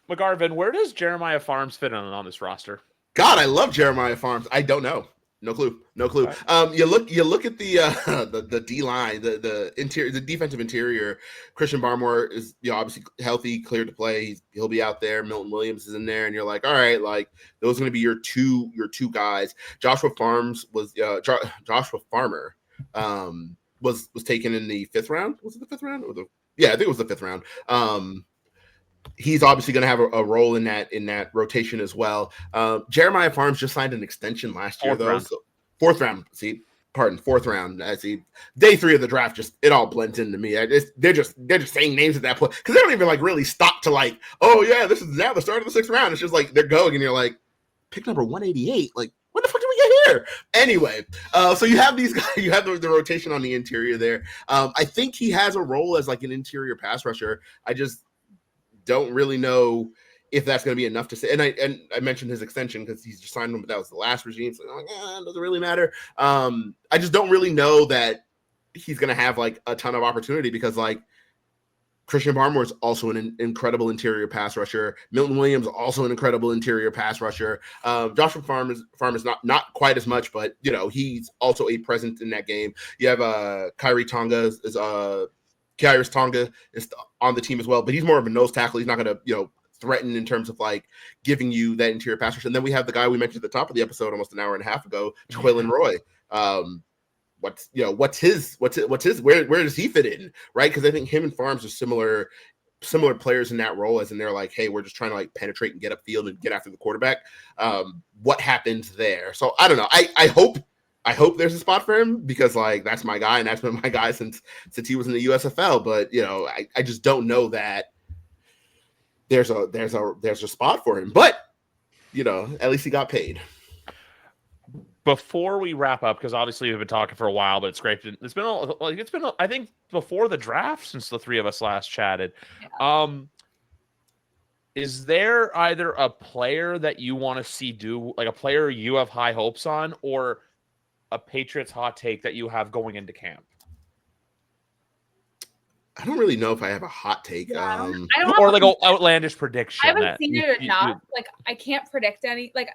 McGarvin, where does Jeremiah Farms fit on this roster? God, I love Jeremiah Farms. I don't know. No clue. Right. You look at the D line, the interior, the defensive interior. Christian Barmore is obviously healthy, cleared to play. He'll be out there. Milton Williams is in there, and you're like, all right, like those are going to be your two guys. Joshua Farmer was taken in the 5th round. Was it the 5th round or Yeah, I think it was the 5th round. He's obviously going to have a role in that rotation as well. Jeremiah Farms just signed an extension last year, 4th though. round. So 4th round. See, pardon, 4th round. I see. Day 3 of the draft, just it all blends into me. They're just saying names at that point because they don't even like really stop to like, oh yeah, this is now the start of the 6th round. It's just like they're going, and you're like, pick number 188. Like, what the fuck did we get here? Anyway, so you have these guys, you have the rotation on the interior there. I think he has a role as like an interior pass rusher. I just don't really know if that's going to be enough to say. And I mentioned his extension because he's just signed him, but that was the last regime. So I'm like, it doesn't really matter. I just don't really know that he's going to have like a ton of opportunity because like Christian Barmore is also an incredible interior pass rusher. Milton Williams also an incredible interior pass rusher. Joshua Farm is not quite as much, but you know he's also a presence in that game. You have Kyrie's Tonga is on the team as well, but he's more of a nose tackle. He's not going to threaten in terms of like giving you that interior pass rush. And then we have the guy we mentioned at the top of the episode almost an hour and a half ago, Jaquelin Roy. What's his where does he fit in, right? Because I think him and Farms are similar players in that role, as in they're like, hey, we're just trying to like penetrate and get upfield and get after the quarterback. What happens there? So I don't know. I hope there's a spot for him because like that's my guy and that's been my guy since he was in the USFL. But I just don't know that there's a spot for him. But at least he got paid. Before we wrap up, because obviously we've been talking for a while, but it's great. It's been I think before the draft since the 3 of us last chatted. Yeah. Is there either a player that you want to see do, like a player you have high hopes on, or a Patriots hot take that you have going into camp? I don't really know if I have a hot take. Yeah, I don't or like an outlandish prediction. I haven't seen it enough. Like I can't predict any. Like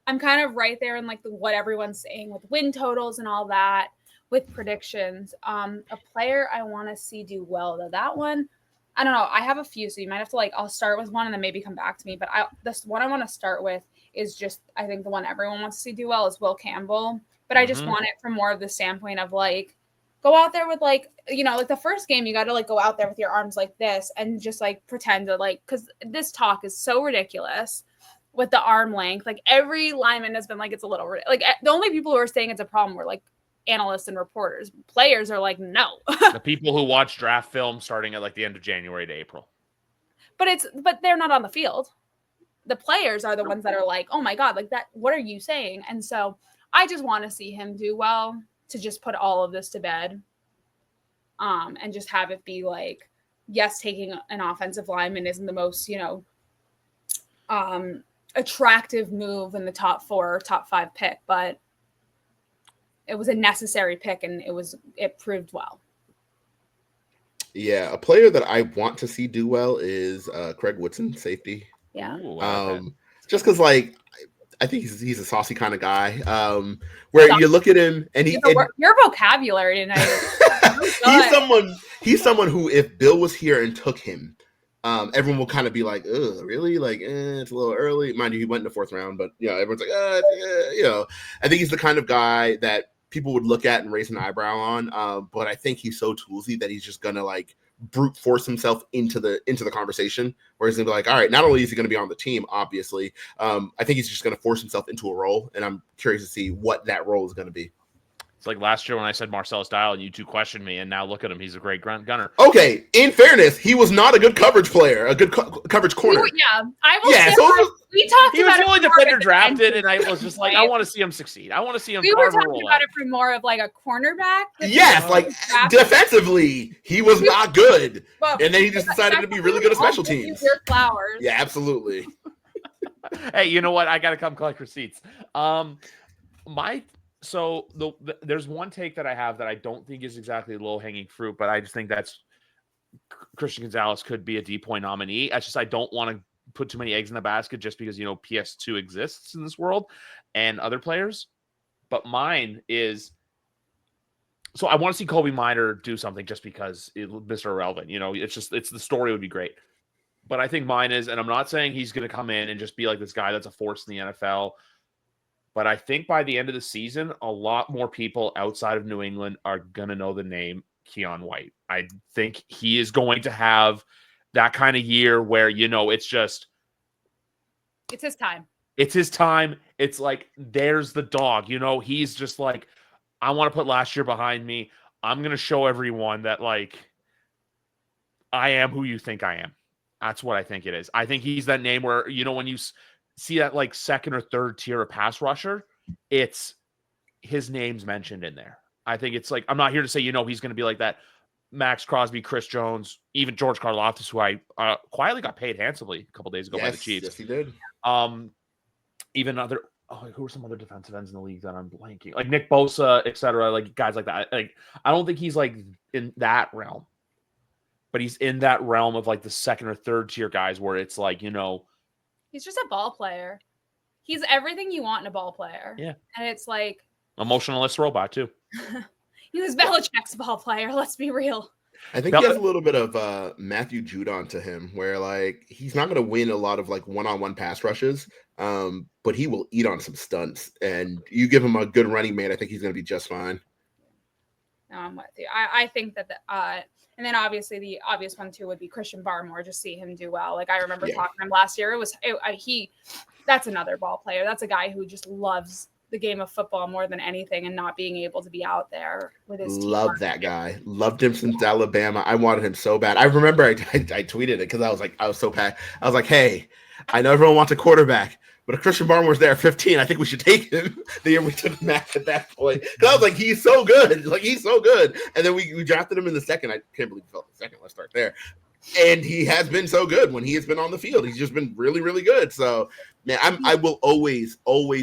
I'm kind of right there in like what everyone's saying with win totals and all that with predictions. A player I want to see do well though. That one, I don't know. I have a few, so you might have to I'll start with one and then maybe come back to me. But this one I want to start with is just I think the one everyone wants to see do well is Will Campbell. But I just want it from more of the standpoint of like go out there with like the first game you got to like go out there with your arms like this and just like pretend to like because this talk is so ridiculous. With the arm length, like every lineman has been like, it's a little like the only people who are saying it's a problem were like analysts and reporters. Players are like, no. The people who watch draft film starting at like the end of January to April. But they're not on the field. The players are the ones that are like, oh my God, like that. What are you saying? And so I just want to see him do well to just put all of this to bed. And just have it be like, yes, taking an offensive lineman isn't the most, attractive move in the top 4 or top 5 pick, but it was a necessary pick and it proved well. Yeah, a player that I want to see do well is Craig Woodson, safety. Yeah. Ooh, just because like I think he's a saucy kind of guy. Where you look at him and your vocabulary tonight. he's someone who if Bill was here and took him, everyone will kind of be like, "Ugh, really? Like, it's a little early." Mind you, he went in the 4th round, but everyone's like, I think he's the kind of guy that people would look at and raise an eyebrow on. But I think he's so toolsy that he's just gonna like brute force himself into the conversation, where he's gonna be like, all right, not only is he gonna be on the team, obviously, I think he's just gonna force himself into a role, and I'm curious to see what that role is gonna be. It's like last year when I said Marcellus Dial and you two questioned me, and now look at him. He's a great gunner. Okay, in fairness, he was not a good coverage player, a good coverage corner. I will say we talked he about was the only it defender drafted, and I was just like, I want to see him succeed. I want to see him. We were talking about it from more of like a cornerback. Yes, like defensively, he was not good, and then he just decided to be really good at special teams. Your flowers. Yeah, absolutely. Hey, you know what? I got to come collect receipts. So there's one take that I have that I don't think is exactly low-hanging fruit, but I just think that's Christian Gonzalez could be a D-point nominee. I don't want to put too many eggs in the basket just because, PS2 exists in this world and other players. But mine is, so I want to see Kobe Minor do something just because Mr. Irrelevant, it's the story would be great. But I think mine is, and I'm not saying he's going to come in and just be like this guy that's a force in the NFL. But I think by the end of the season, a lot more people outside of New England are going to know the name Keon White. I think he is going to have that kind of year where, it's just It's his time. It's his time. It's like, there's the dog. He's just like, I want to put last year behind me. I'm going to show everyone that, like, I am who you think I am. That's what I think it is. I think he's that name where, when you see that, like, second or third tier of pass rusher, it's his name's mentioned in there. I think it's like, I'm not here to say, he's going to be like that Max Crosby, Chris Jones, even George Karlaftis, who I quietly got paid handsomely a couple days ago by the Chiefs. Yes, he did. Even who are some other defensive ends in the league that I'm blanking? Like Nick Bosa, etc. Like guys like that. Like, I don't think he's like in that realm, but he's in that realm of like the second or third tier guys where it's like, he's just a ball player. He's everything you want in a ball player. Yeah. And it's like emotionalist robot too. He was Belichick's ball player. Let's be real. I think he has a little bit of Matthew Judon to him, where like he's not going to win a lot of like one-on-one pass rushes, but he will eat on some stunts. And you give him a good running man, I think he's going to be just fine. No, I'm with you. I think that and then obviously the obvious one too would be Christian Barmore. Just see him do well. Like I remember talking to him last year. That's another ball player. That's a guy who just loves the game of football more than anything, and not being able to be out there with his team. Love that guy. Loved him since Alabama. I wanted him so bad. I remember I tweeted it because I was so packed. I was like, hey, I know everyone wants a quarterback, but if Christian Barmore's there at 15, I think we should take him. The year we took Mac at that point. Because I was like, he's so good. Like, he's so good. And then we drafted him in the second. I can't believe he fell in the second. Let's start there. And he has been so good when he has been on the field. He's just been really, really good. So, man, I will always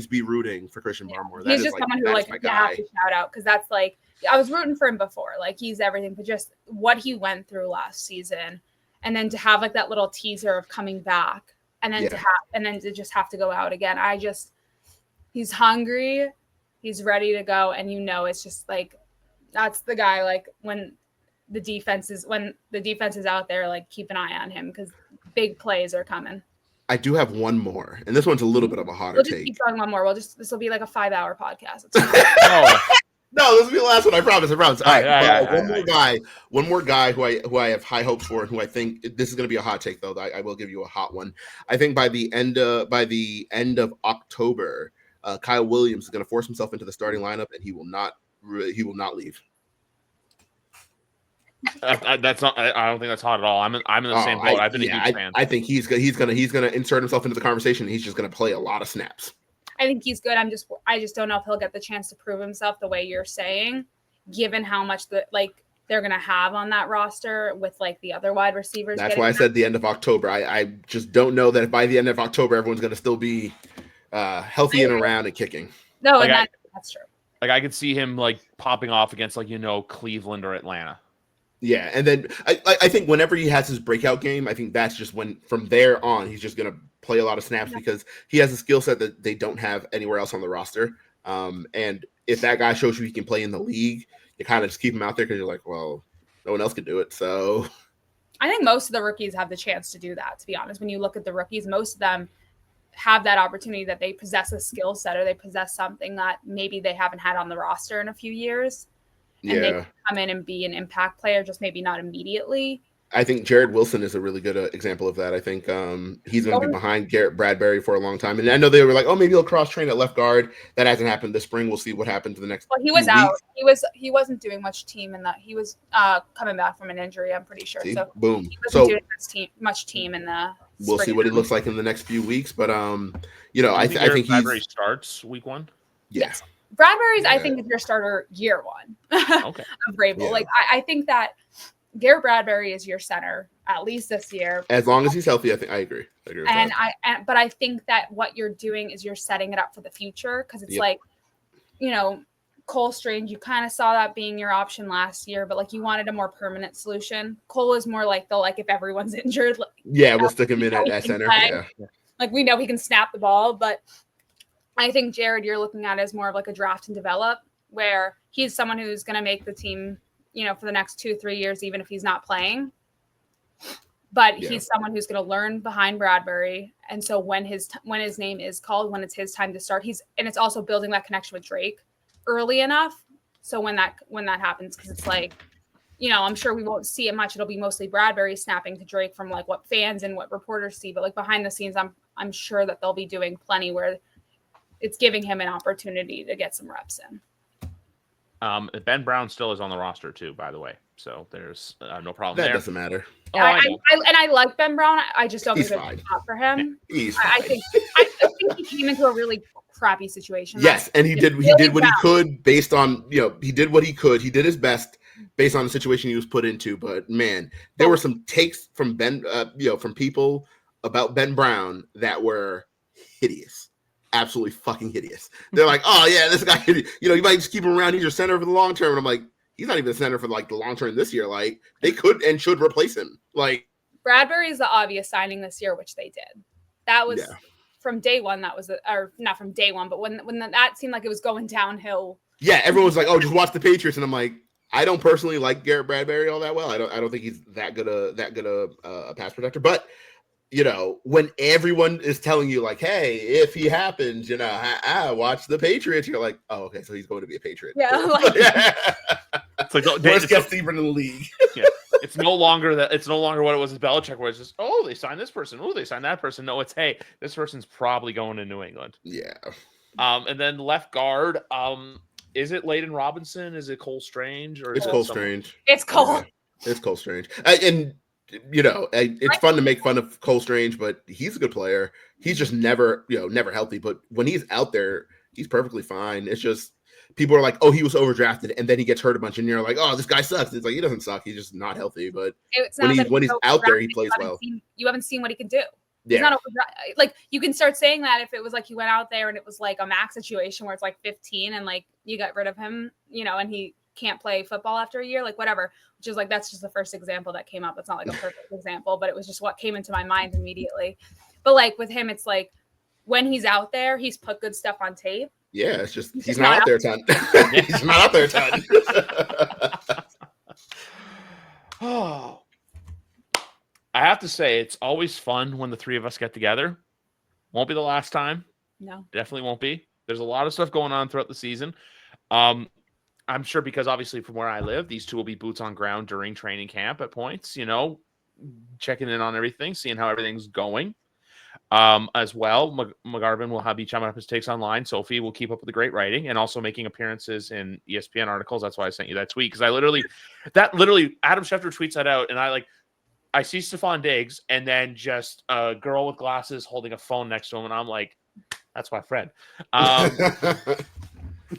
be rooting for Christian Barmore. He's just someone who, like, you have to shout out, because that's like, I was rooting for him before. Like, he's everything, but just what he went through last season, and then to have like that little teaser of coming back, and then to just have to go out again. He's hungry, he's ready to go, and it's just like that's the guy. Like when the defense is out there, like keep an eye on him because big plays are coming. I do have one more, and this one's a little bit of a hotter take. Keep talking one more. This will be like a 5-hour podcast. No, this will be the last one. I promise. All right, one more guy who I have high hopes for, and who I think this is going to be a hot take, though. I will give you a hot one. I think by the end of October, Kyle Williams is going to force himself into the starting lineup, and he will not leave. That's not. I don't think that's hot at all. I'm in the same boat. I've been a huge fan. I think he's gonna insert himself into the conversation. He's just gonna play a lot of snaps. I think he's good. I just don't know if he'll get the chance to prove himself the way you're saying, given how much they're gonna have on that roster with like the other wide receivers. That's why I said the end of October. I just don't know that if by the end of October everyone's gonna still be healthy and around and kicking. No, like that's true. Like I could see him like popping off against like Cleveland or Atlanta. Yeah, and then I think whenever he has his breakout game, I think that's just when from there on he's just going to play a lot of snaps because he has a skill set that they don't have anywhere else on the roster. And if that guy shows you he can play in the league, you kind of just keep him out there because you're like, well, no one else can do it. So I think most of the rookies have the chance to do that, to be honest. When you look at the rookies, most of them have that opportunity that they possess a skill set or they possess something that maybe they haven't had on the roster in a few years. And they can come in and be an impact player, just maybe not immediately. I think Jared Wilson is a really good example of that. I think he's going to be behind Garrett Bradbury for a long time. And I know they were like, oh, maybe he'll cross-train at left guard. That hasn't happened this spring. We'll see what happens in the next Well, he was out. He wasn't doing much team in that. He was coming back from an injury, I'm pretty sure. See? So boom. He wasn't doing much team in the We'll see what it looks like in the next few weeks. But, I think Bradbury starts week 1? Yeah. Yes. Bradbury's, I think, is your starter year 1 okay. of Vrabel. Yeah. Like, I think that Garrett Bradbury is your center, at least this year. As long as he's healthy, I agree. But I think that what you're doing is you're setting it up for the future because it's like, Cole Strange, you kind of saw that being your option last year, but like you wanted a more permanent solution. Cole is more like if everyone's injured. We'll stick him in at center. Yeah. Like we know he can snap the ball, but I think Jared, you're looking at as more of like a draft and develop, where he's someone who's going to make the team, for the next 2-3 years, even if he's not playing. But he's someone who's going to learn behind Bradbury, and so when his name is called, when it's his time to start, and it's also building that connection with Drake early enough. So when that happens, because it's like I'm sure we won't see it much. It'll be mostly Bradbury snapping to Drake from like what fans and what reporters see. But like behind the scenes, I'm sure that they'll be doing plenty where it's giving him an opportunity to get some reps in. Ben Brown still is on the roster too, by the way. So there's no problem That there. doesn't matter. Oh, I know. I like Ben Brown. I just don't He's think there's a spot for him. He's I fine. think he came into a really crappy situation. Yes, and he did really what he could based on, he did what he could. He did his best based on the situation he was put into. But man, there were some takes from Ben, from people about Ben Brown that were hideous. Absolutely fucking hideous. They're like, oh yeah, this guy, you might just keep him around. He's your center for the long term. And I'm like, he's not even the center for like the long term this year. Like they could and should replace him. Like Bradbury is the obvious signing this year, which they did. That was from day one. That was or not from day one, but when that seemed like it was going downhill. Yeah, everyone was like, oh, just watch the Patriots, and I'm like, I don't personally like Garrett Bradbury all that well. I don't think he's that good a pass protector, but. When everyone is telling you like, hey, if he happens, watch the Patriots, you're like, oh, okay, so he's going to be a Patriot. Yeah. It's like worst guest even in the league. Yeah. It's no longer what it was with Belichick, where it's just, oh, they signed this person. Oh, they signed that person. No, it's, hey, this person's probably going to New England. Yeah. And then left guard, is it Layden Robinson? Is it Cole Strange? Or it's Cole Strange. It's Cole. Yeah. It's Cole Strange. It's fun to make fun of Cole Strange, but he's a good player. He's just never healthy. But when he's out there, he's perfectly fine. It's just people are like, oh, he was overdrafted, and then he gets hurt a bunch, and you're like, oh, this guy sucks. It's like he doesn't suck. He's just not healthy. But when he's out there, he plays well. You haven't seen what he can do. Yeah. He's not like you can start saying that if it was like he went out there and it was like a max situation where it's like 15 and like you got rid of him, and he can't play football after a year, like whatever, which is like that's just the first example that came up. It's not like a perfect example, but it was just what came into my mind immediately. But like with him, it's like when he's out there, he's put good stuff on tape. Yeah, it's just he's not out there a ton. He's not out there a ton. Oh, I have to say it's always fun when the three of us get together. Won't be the last time. No, definitely won't be. There's a lot of stuff going on throughout the season. I'm sure because obviously from where I live, these two will be boots on ground during training camp at points, checking in on everything, seeing how everything's going. As well, McGarvin will be chiming up his takes online. Sophie will keep up with the great writing and also making appearances in ESPN articles. That's why I sent you that tweet because I literally Adam Schefter tweets that out and I see Stephon Diggs and then just a girl with glasses holding a phone next to him and I'm like, that's my friend.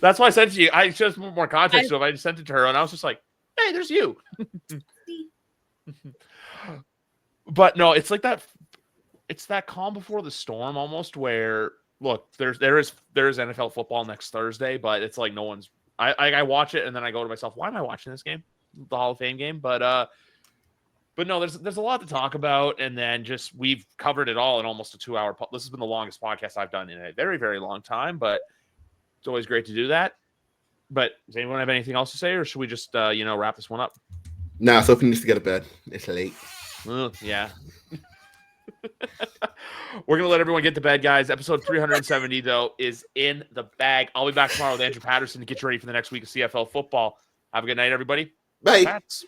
That's why I sent it to you. I just more context to it. I just sent it to her, and I was just like, "Hey, there's you." But no, it's like that. It's that calm before the storm, almost. Where look, there is NFL football next Thursday, but it's like no one's. I watch it, and then I go to myself, "Why am I watching this game? The Hall of Fame game?" But no, there's a lot to talk about, and then just we've covered it all in almost a 2-hour. This has been the longest podcast I've done in a very, very long time, but. It's always great to do that. But does anyone have anything else to say, or should we just, wrap this one up? Nah, Sophie needs to get to bed. It's late. Yeah. We're going to let everyone get to bed, guys. Episode 370, though, is in the bag. I'll be back tomorrow with Andrew Patterson to get you ready for the next week of CFL football. Have a good night, everybody. Bye. Pats.